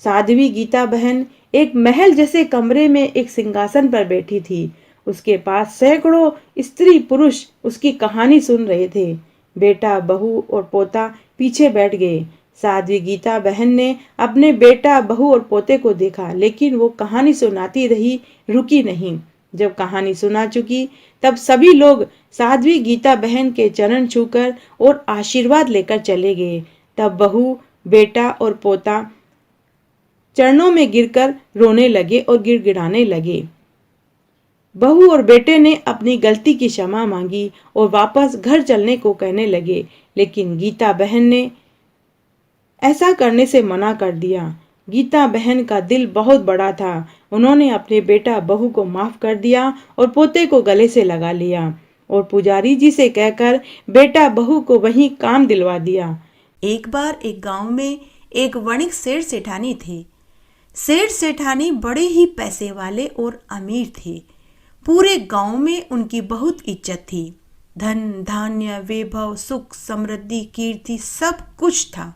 साध्वी गीता बहन एक महल जैसे कमरे में एक सिंहासन पर बैठी थी। उसके पास सैकड़ों स्त्री पुरुष उसकी कहानी सुन रहे थे। बेटा, बहू और पोता पीछे बैठ गए। साध्वी गीता बहन ने अपने बेटा, बहू और पोते को देखा, लेकिन वो कहानी सुनाती रही, रुकी नहीं। जब कहानी सुना चुकी, तब सभी लोग साध्वी गीता बहन के चरण छूकर और आशीर्वाद लेकर चले गए। तब बहू, बेटा और पोता चरणों में गिरकर रोने लगे और गिड़गिड़ाने लगे। बहू और बेटे ने अपनी गलती की क्षमा मांगी और वापस घर चलने को कहने लगे, लेकिन गीता बहन ने ऐसा करने से मना कर दिया। गीता बहन का दिल बहुत बड़ा था। उन्होंने अपने बेटा बहू को माफ कर दिया और पोते को गले से लगा लिया और पुजारी जी से कहकर बेटा बहू को वहीं काम दिलवा दिया। एक बार एक गांव में एक वणिक सेठ सेठानी थे। सेठ सेठानी बड़े ही पैसे वाले और अमीर थे। पूरे गांव में उनकी बहुत इज्जत थी। धन धान्य वैभव सुख समृद्धि कीर्ति सब कुछ था।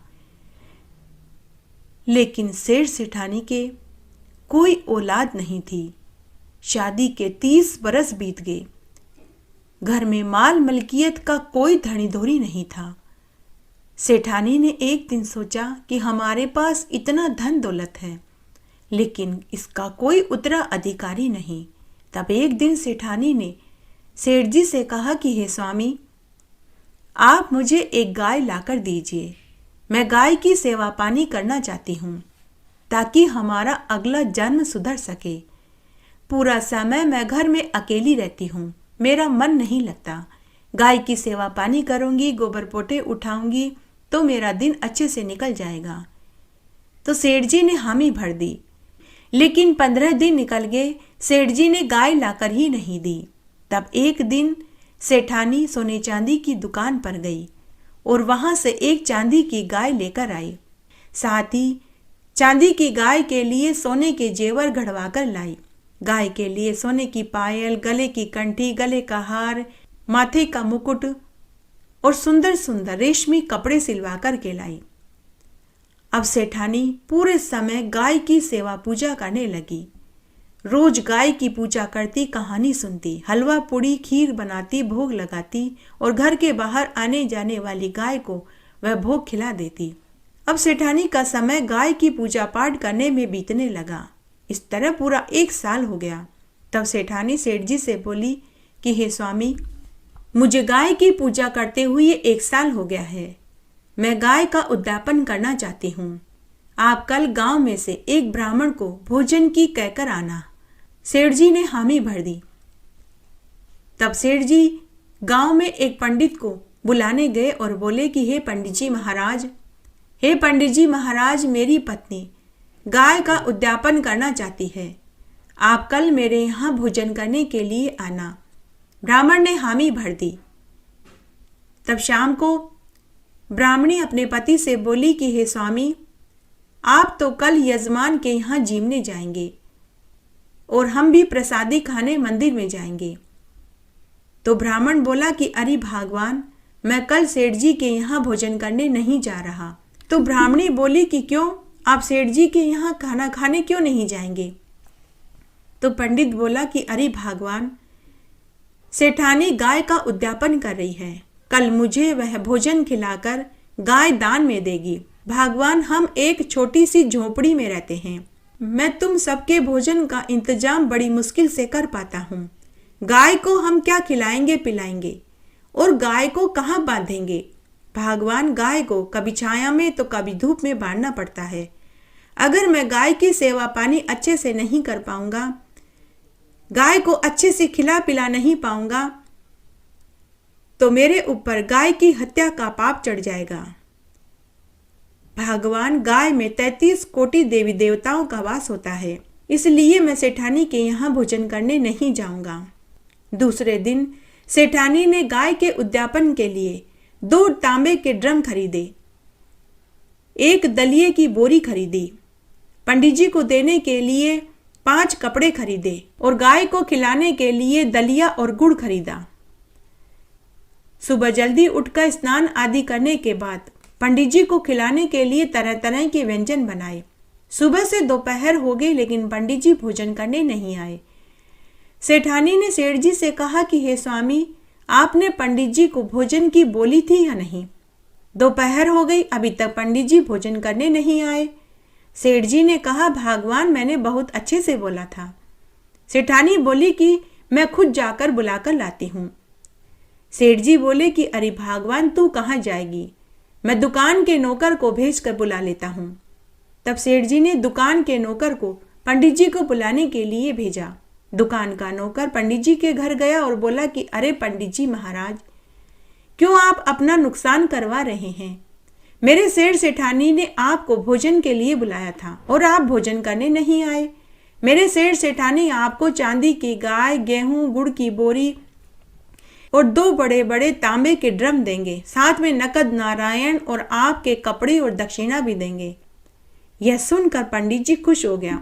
लेकिन सेठ सेठानी के कोई औलाद नहीं थी। शादी के 30 बरस बीत गए। घर में माल मलकियत का कोई धनीधोरी नहीं था। सेठानी ने एक दिन सोचा कि हमारे पास इतना धन दौलत है, लेकिन इसका कोई उत्तराधिकारी नहीं। तब एक दिन सेठानी ने सेठ जी से कहा कि हे स्वामी, आप मुझे एक गाय लाकर दीजिए। मैं गाय की सेवा पानी करना चाहती हूँ, ताकि हमारा अगला जन्म सुधर सके। पूरा समय मैं घर में अकेली रहती हूँ, मेरा मन नहीं लगता। गाय की सेवा पानी करूँगी, गोबर पोटे उठाऊंगी, तो मेरा दिन अच्छे से निकल जाएगा। तो सेठ जी ने हामी भर दी। लेकिन 15 दिन निकल गए, सेठ जी ने गाय लाकर ही नहीं दी। तब एक दिन सेठानी सोने चांदी की दुकान पर गई और वहां से एक चांदी की गाय लेकर आई। साथ ही चांदी की गाय के लिए सोने के जेवर घड़वा कर लाई। गाय के लिए सोने की पायल, गले की कंठी, गले का हार, माथे का मुकुट और सुंदर सुंदर रेशमी कपड़े सिलवा कर के लाई। अब सेठानी पूरे समय गाय की सेवा पूजा करने लगी। रोज गाय की पूजा करती, कहानी सुनती, हलवा पूड़ी खीर बनाती, भोग लगाती और घर के बाहर आने जाने वाली गाय को वह भोग खिला देती। अब सेठानी का समय गाय की पूजा पाठ करने में बीतने लगा। इस तरह पूरा 1 साल हो गया। तब सेठानी सेठ जी से बोली कि हे स्वामी, मुझे गाय की पूजा करते हुए 1 साल हो गया है। मैं गाय का उद्यापन करना चाहती हूँ। आप कल गांव में से एक ब्राह्मण को भोजन की कहकर आना। सेठ जी ने हामी भर दी। तब सेठ जी गांव में एक पंडित को बुलाने गए और बोले कि हे पंडित जी महाराज, हे पंडित जी महाराज, मेरी पत्नी गाय का उद्यापन करना चाहती है। आप कल मेरे यहाँ भोजन करने के लिए आना। ब्राह्मण ने हामी भर दी। तब शाम को ब्राह्मणी अपने पति से बोली कि हे स्वामी, आप तो कल यजमान के यहाँ जीमने जाएंगे और हम भी प्रसादी खाने मंदिर में जाएंगे। तो ब्राह्मण बोला कि अरे भगवान, मैं कल सेठ जी के यहाँ भोजन करने नहीं जा रहा। तो ब्राह्मणी बोली कि क्यों, आप सेठ जी के यहाँ खाना खाने क्यों नहीं जाएंगे? तो पंडित बोला कि अरे भगवान, सेठानी गाय का उद्यापन कर रही है। कल मुझे वह भोजन खिलाकर गाय दान में देगी। भगवान, हम एक छोटी सी झोपड़ी में रहते हैं। मैं तुम सबके भोजन का इंतजाम बड़ी मुश्किल से कर पाता हूँ। गाय को हम क्या खिलाएंगे पिलाएंगे और गाय को कहाँ बांधेंगे? भगवान, गाय को कभी छाया में तो कभी धूप में बांधना पड़ता है। अगर मैं गाय की सेवा पानी अच्छे से नहीं कर पाऊंगा, गाय को अच्छे से खिला पिला नहीं पाऊंगा, तो मेरे ऊपर गाय की हत्या का पाप चढ़ जाएगा। भगवान गाय में 33 कोटि देवी देवताओं का वास होता है, इसलिए मैं सेठानी के यहाँ भोजन करने नहीं जाऊंगा। दूसरे दिन सेठानी ने गाय के उद्यापन के लिए 2 तांबे के ड्रम खरीदे, 1 दलिये की बोरी खरीदी, पंडित जी को देने के लिए 5 कपड़े खरीदे और गाय को खिलाने के लिए दलिया और गुड़ खरीदा। सुबह जल्दी उठकर स्नान आदि करने के बाद पंडित जी को खिलाने के लिए तरह तरह के व्यंजन बनाए। सुबह से दोपहर हो गई लेकिन पंडित जी भोजन करने नहीं आए। सेठानी ने सेठ जी से कहा कि हे स्वामी, आपने पंडित जी को भोजन की बोली थी या नहीं? दोपहर हो गई, अभी तक पंडित जी भोजन करने नहीं आए। सेठ जी ने कहा, भगवान, मैंने बहुत अच्छे से बोला था। सेठानी बोली कि मैं खुद जाकर बुलाकर लाती हूँ। सेठ जी बोले कि अरे भगवान, तू कहाँ जाएगी? मैं दुकान के नौकर को भेज कर बुला लेता हूँ। तब सेठ जी ने दुकान के नौकर को पंडित जी को बुलाने के लिए भेजा। दुकान का नौकर पंडित जी के घर गया और बोला कि अरे पंडित जी महाराज, क्यों आप अपना नुकसान करवा रहे हैं? मेरे सेठ सेठानी ने आपको भोजन के लिए बुलाया था और आप भोजन करने नहीं आए। मेरे सेठ सेठानी आपको चांदी की गाय, गेहूं, गुड़ की बोरी और 2 बड़े बड़े तांबे के ड्रम देंगे, साथ में नकद नारायण और आपके कपड़े और दक्षिणा भी देंगे। यह सुनकर पंडित जी खुश हो गया।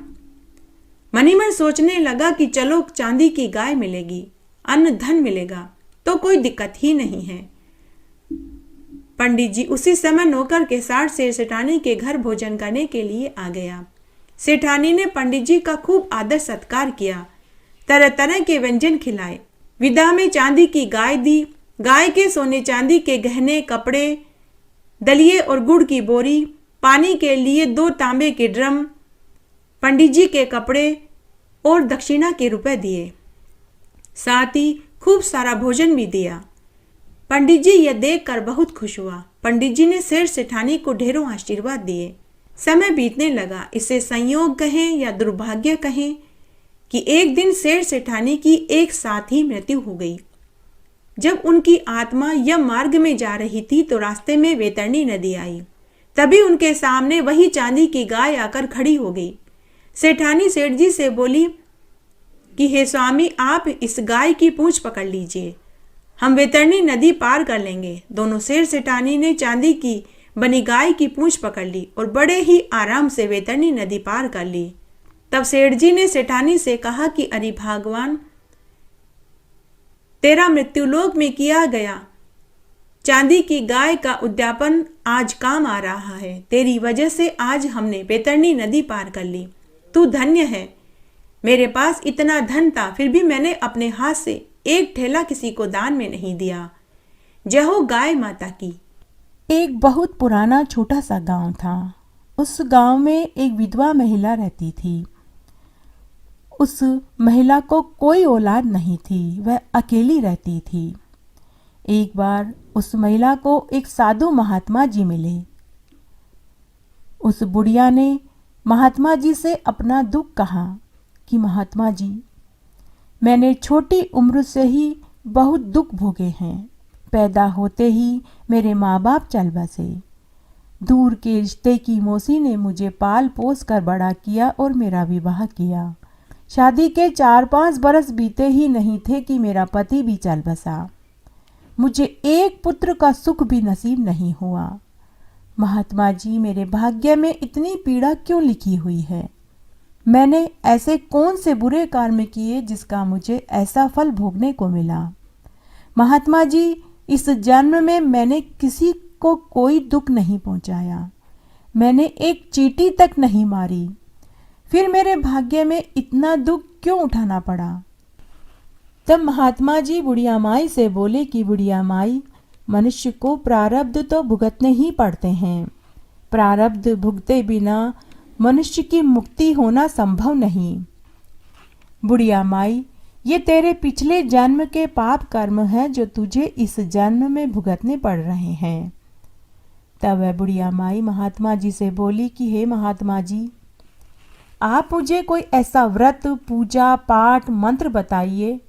मन ही मन सोचने लगा कि चलो चांदी की गाय मिलेगी, अन्न धन मिलेगा, तो कोई दिक्कत ही नहीं है। पंडित जी उसी समय नौकर के साथ सेठ सेठानी के घर भोजन करने के लिए आ गया। सेठानी ने पंडित जी का खूब आदर सत्कार किया, तरह तरह के व्यंजन खिलाए, विदा में चांदी की गाय दी। गाय के सोने चांदी के गहने, कपड़े, दलिये और गुड़ की बोरी, पानी के लिए 2 तांबे के ड्रम, पंडित जी के कपड़े और दक्षिणा के रुपए दिए। साथ ही खूब सारा भोजन भी दिया। पंडित जी यह देखकर बहुत खुश हुआ। पंडित जी ने सेठ सेठानी को ढेरों आशीर्वाद दिए। समय बीतने लगा। इसे संयोग कहें या दुर्भाग्य कहें कि एक दिन सेठ सेठानी की एक साथ ही मृत्यु हो गई। जब उनकी आत्मा यम मार्ग में जा रही थी तो रास्ते में वैतरणी नदी आई। तभी उनके सामने वही चांदी की गाय आकर खड़ी हो गई। सेठानी सेठ जी से बोली कि हे स्वामी, आप इस गाय की पूंछ पकड़ लीजिए, हम वैतरणी नदी पार कर लेंगे। दोनों सेठ सेठानी ने चांदी की बनी गाय की पूंछ पकड़ ली और बड़े ही आराम से वैतरणी नदी पार कर ली। तब सेठ जी ने सेठानी से कहा कि अरे भगवान, तेरा मृत्युलोक में किया गया चांदी की गाय का उद्यापन आज काम आ रहा है। तेरी वजह से आज हमने वैतरणी नदी पार कर ली। तू धन्य है। मेरे पास इतना धन था, फिर भी मैंने अपने हाथ से एक ठेला किसी को दान में नहीं दिया। जय हो गाय माता की। एक बहुत पुराना छोटा सा गांव था। उस गांव में एक विधवा महिला रहती थी। उस महिला को कोई औलाद नहीं थी, वह अकेली रहती थी। एक बार उस महिला को एक साधु महात्मा जी मिले। उस बुढ़िया ने महात्मा जी से अपना दुख कहा कि महात्मा जी, मैंने छोटी उम्र से ही बहुत दुख भोगे हैं। पैदा होते ही मेरे माँ बाप चल बसे। दूर के रिश्ते की मौसी ने मुझे पाल पोस कर बड़ा किया और मेरा विवाह किया। शादी के 4-5 बरस बीते ही नहीं थे कि मेरा पति भी चल बसा। मुझे एक पुत्र का सुख भी नसीब नहीं हुआ। महात्मा जी, मेरे भाग्य में इतनी पीड़ा क्यों लिखी हुई है? मैंने ऐसे कौन से बुरे कर्म किए जिसका मुझे ऐसा फल भोगने को मिला? महात्मा जी, इस जन्म में मैंने किसी को कोई दुख नहीं पहुंचाया। मैंने एक चींटी तक नहीं मारी। फिर मेरे भाग्य में इतना दुख क्यों उठाना पड़ा? तब महात्मा जी बुढ़िया माई से बोले कि बुढ़िया माई, मनुष्य को प्रारब्ध तो भुगतने ही पड़ते हैं। प्रारब्ध भुगते बिना मनुष्य की मुक्ति होना संभव नहीं। बुढ़िया माई, ये तेरे पिछले जन्म के पाप कर्म हैं जो तुझे इस जन्म में भुगतने पड़ रहे हैं। तब वह बुढ़िया माई महात्मा जी से बोली कि हे महात्मा जी, आप मुझे कोई ऐसा व्रत, पूजा, पाठ, मंत्र बताइए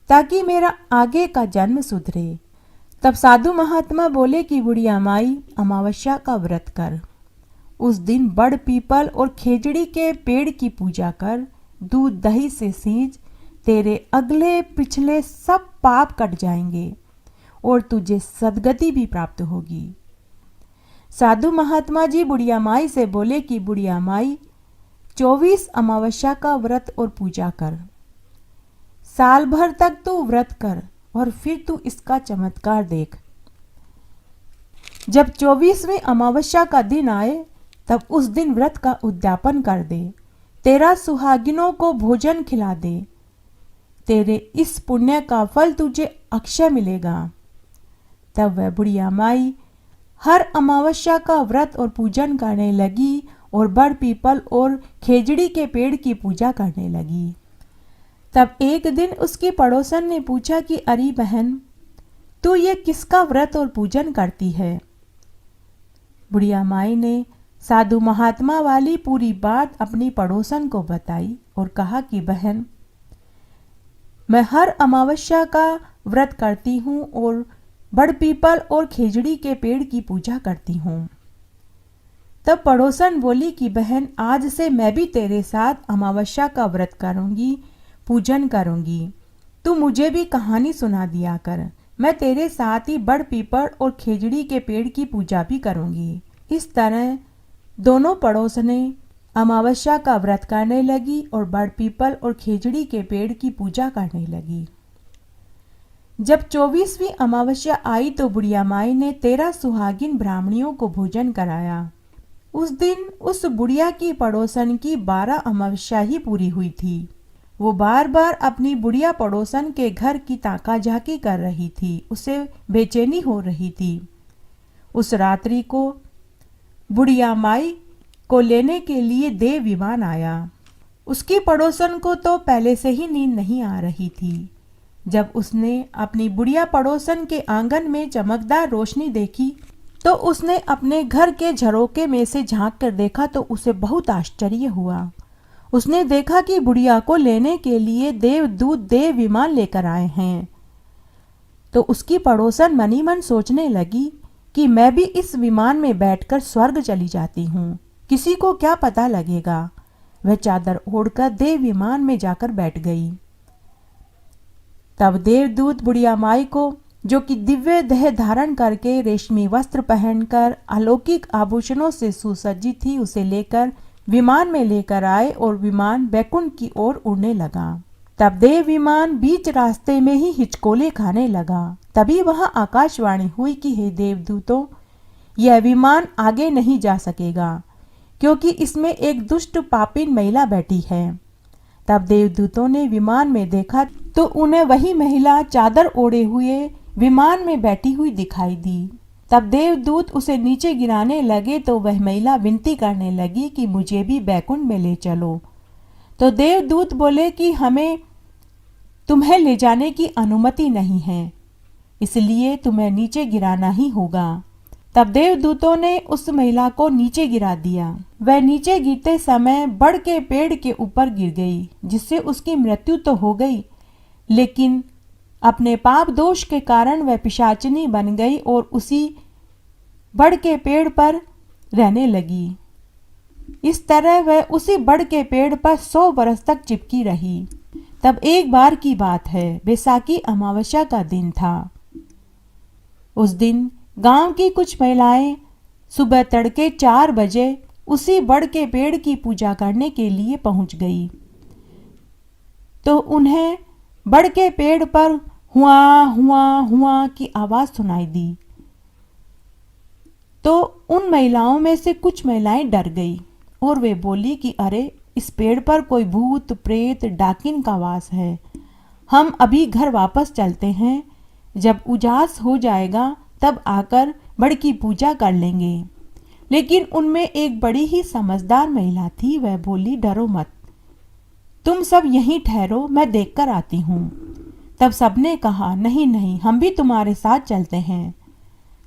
ताकि मेरा आगे का जन्म सुधरे। तब साधु महात्मा बोले कि बुढ़िया माई, अमावस्या का व्रत कर। उस दिन बड़ पीपल और खेजड़ी के पेड़ की पूजा कर, दूध दही से सींच, तेरे अगले पिछले सब पाप कट जाएंगे और तुझे सद्गति भी प्राप्त होगी। साधु महात्मा जी बुढ़िया माई से बोले कि बुढ़िया माई, 24 अमावस्या का व्रत और पूजा कर। साल भर तक तू व्रत कर और फिर तू इसका चमत्कार देख। जब 24वीं अमावस्या का दिन आए तब उस दिन व्रत का उद्यापन कर दे, 13 सुहागिनों को भोजन खिला दे। तेरे इस पुण्य का फल तुझे अक्षय मिलेगा। तब वह बुढ़िया माई हर अमावस्या का व्रत और पूजन करने लगी और बड़ पीपल और खेजड़ी के पेड़ की पूजा करने लगी। तब एक दिन उसकी पड़ोसन ने पूछा कि अरे बहन, तू ये किसका व्रत और पूजन करती है? बुढ़िया माई ने साधु महात्मा वाली पूरी बात अपनी पड़ोसन को बताई और कहा कि बहन, मैं हर अमावस्या का व्रत करती हूँ और बड़ पीपल और खेजड़ी के पेड़ की पूजा करती हूँ। तब पड़ोसन बोली कि बहन, आज से मैं भी तेरे साथ अमावस्या का व्रत करूँगी, पूजन करूँगी। तू मुझे भी कहानी सुना दिया कर, मैं तेरे साथ ही बड़ पीपल और खेजड़ी के पेड़ की पूजा भी करूँगी। इस तरह दोनों पड़ोसने अमावस्या का व्रत करने लगी और बड़ पीपल और खेजड़ी के पेड़ की पूजा करने लगी। जब 24वीं अमावस्या आई तो बुढ़िया माई ने 13 सुहागिन ब्राह्मणियों को भोजन कराया। उस दिन उस बुढ़िया की पड़ोसन की 12 अमावस्या ही पूरी हुई थी। वो बार बार अपनी बुढ़िया पड़ोसन के घर की ताका झाकी कर रही थी, उसे बेचैनी हो रही थी। उस रात्रि को बुढ़िया माई को लेने के लिए देव विमान आया। उसकी पड़ोसन को तो पहले से ही नींद नहीं आ रही थी। जब उसने अपनी बुढ़िया पड़ोसन के आंगन में चमकदार रोशनी देखी तो उसने अपने घर के झरोके में से झांक कर देखा तो उसे बहुत आश्चर्य हुआ। उसने देखा कि बुढ़िया को लेने के लिए देवदूत देव विमान लेकर आए हैं। तो उसकी पड़ोसन मनी मन सोचने लगी कि मैं भी इस विमान में बैठकर स्वर्ग चली जाती हूँ, किसी को क्या पता लगेगा। वह चादर ओढ़कर देव विमान में जाकर बैठ गई। तब देवदूत बुढ़िया माई को, जो कि दिव्य देह धारण करके रेशमी वस्त्र पहनकर अलौकिक आभूषणों से सुसज्जित थी, उसे लेकर विमान में लेकर आए और विमान बैकुंठ की ओर उड़ने लगा। तब देव विमान बीच रास्ते में ही हिचकोले खाने लगा। तभी वहां आकाशवाणी हुई कि हे देवदूतों, यह विमान आगे नहीं जा सकेगा क्योंकि इसमें एक दुष्ट पापिन महिला बैठी है। तब देवदूतों ने विमान में देखा तो उन्हें वही महिला चादर ओढ़े हुए विमान में बैठी हुई दिखाई दी। तब देवदूत उसे नीचे गिराने लगे तो वह महिला विनती करने लगी कि मुझे भी बैकुंठ में ले चलो। तो देवदूत बोले कि हमें तुम्हें ले जाने की अनुमति नहीं है, इसलिए तुम्हें नीचे गिराना ही होगा। तब देवदूतों ने उस महिला को नीचे गिरा दिया। वह नीचे गिरते समय बड़ के पेड़ के ऊपर गिर गई, जिससे उसकी मृत्यु तो हो गई, लेकिन अपने पाप दोष के कारण वह पिशाचिनी बन गई और उसी बड़ के पेड़ पर रहने लगी। इस तरह वह उसी बड़ के पेड़ पर 100 बरस तक चिपकी रही। तब एक बार की बात है, बैसाखी अमावस्या का दिन था। उस दिन गांव की कुछ महिलाएं सुबह तड़के 4 बजे उसी बड़ के पेड़ की पूजा करने के लिए पहुंच गई। तो उन्हें बड़ के पेड़ पर हुआ हुआ हुआ की आवाज सुनाई दी। तो उन महिलाओं में से कुछ महिलाएं डर गई और वे बोली कि अरे, इस पेड़ पर कोई भूत प्रेत डाकिन का वास है, हम अभी घर वापस चलते हैं, जब उजास हो जाएगा तब आकर बड़ की पूजा कर लेंगे। लेकिन उनमें एक बड़ी ही समझदार महिला थी। वह बोली, डरो मत, तुम सब यहीं ठहरो, मैं देखकर आती हूँ। तब सबने कहा, नहीं नहीं, हम भी तुम्हारे साथ चलते हैं।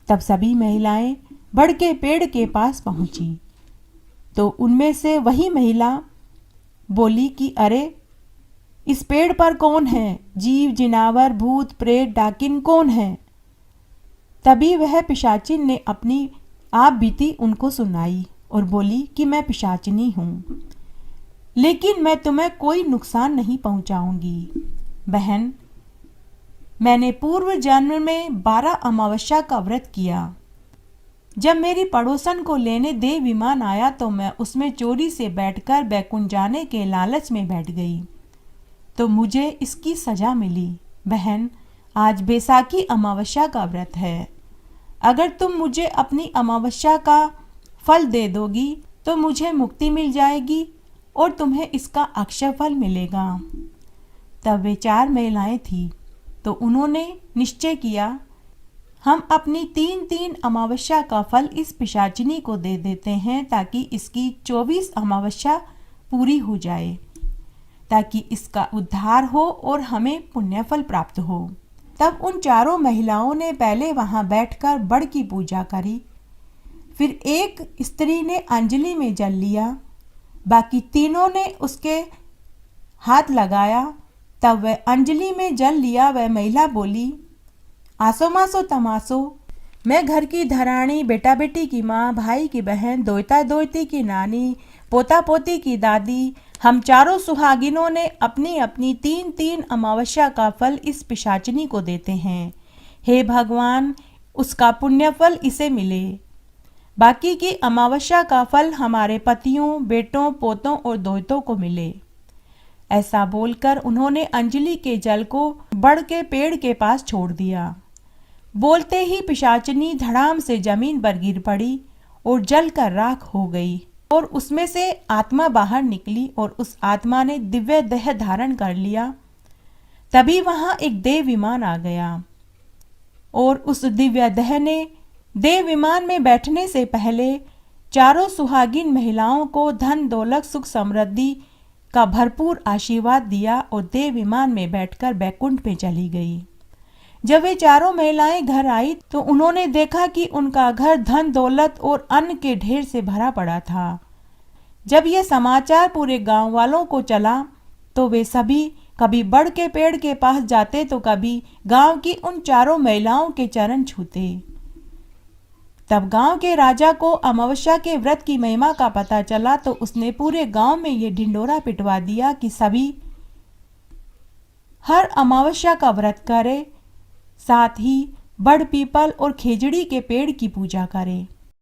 तब सभी महिलाएं बड़ के पेड़ के पास पहुंची तो उनमें से वही महिला बोली कि अरे, इस पेड़ पर कौन है? जीव, जिनावर, भूत, प्रेत, डाकिन कौन है? तभी वह पिशाचिन ने अपनी आप बीती उनको सुनाई और बोली कि मैं पिशाचिनी हूँ, लेकिन मैं तुम्हें कोई नुकसान नहीं पहुँचाऊँगी। बहन, मैंने पूर्व जन्म में 12 अमावस्या का व्रत किया। जब मेरी पड़ोसन को लेने देव विमान आया तो मैं उसमें चोरी से बैठकर बैकुंठ जाने के लालच में बैठ गई, तो मुझे इसकी सजा मिली। बहन, आज बैसाखी अमावस्या का व्रत है। अगर तुम मुझे अपनी अमावस्या का फल दे दोगी तो मुझे मुक्ति मिल जाएगी और तुम्हें इसका अक्षय फल मिलेगा। तब वे 4 महिलाएं थीं, तो उन्होंने निश्चय किया, हम अपनी 3-3 अमावस्या का फल इस पिशाचिनी को दे देते हैं ताकि इसकी 24 अमावस्या पूरी हो जाए, ताकि इसका उद्धार हो और हमें पुण्यफल प्राप्त हो। तब उन 4 महिलाओं ने पहले वहां बैठकर बड़ की पूजा करी। फिर एक स्त्री ने अंजलि में जल लिया, बाकी तीनों ने उसके हाथ लगाया। तब वह अंजलि में जल लिया वह महिला बोली, आसो मासो तमासो, मैं घर की धरानी, बेटा बेटी की माँ, भाई की बहन, दोयता दोयती की नानी, पोता पोती की दादी, हम 4 सुहागिनों ने अपनी अपनी 3-3 अमावस्या का फल इस पिशाचिनी को देते हैं। हे भगवान, उसका पुण्यफल इसे मिले। बाकी की अमावस्या का फल हमारे पतियों, बेटों, पोतों और दोयतों को मिले। ऐसा बोलकर उन्होंने अंजलि के जल को बड़ के पेड़ के पास छोड़ दिया। बोलते ही पिशाचिनी धड़ाम से जमीन पर गिर पड़ी और जलकर राख हो गई और उसमें से आत्मा बाहर निकली और उस आत्मा ने दिव्य देह धारण कर लिया। तभी वहां एक देव विमान आ गया और उस दिव्य देह ने देव विमान में बैठने से पहले 4 सुहागिन महिलाओं को धन, दौलत, सुख, समृद्धि का भरपूर आशीर्वाद दिया और देव विमान में बैठकर बैकुंठ में चली गई। जब वे 4 महिलाएं घर आई तो उन्होंने देखा कि उनका घर धन, दौलत और अन्न के ढेर से भरा पड़ा था। जब यह समाचार पूरे गांव वालों को चला तो वे सभी कभी बड़ के पेड़ के पास जाते तो कभी गांव की उन 4 महिलाओं के चरण छूते। तब गांव के राजा को अमावस्या के व्रत की महिमा का पता चला तो उसने पूरे गांव में ये ढिंडोरा पिटवा दिया कि सभी हर अमावस्या का व्रत करें, साथ ही बड़ पीपल और खेजड़ी के पेड़ की पूजा करें।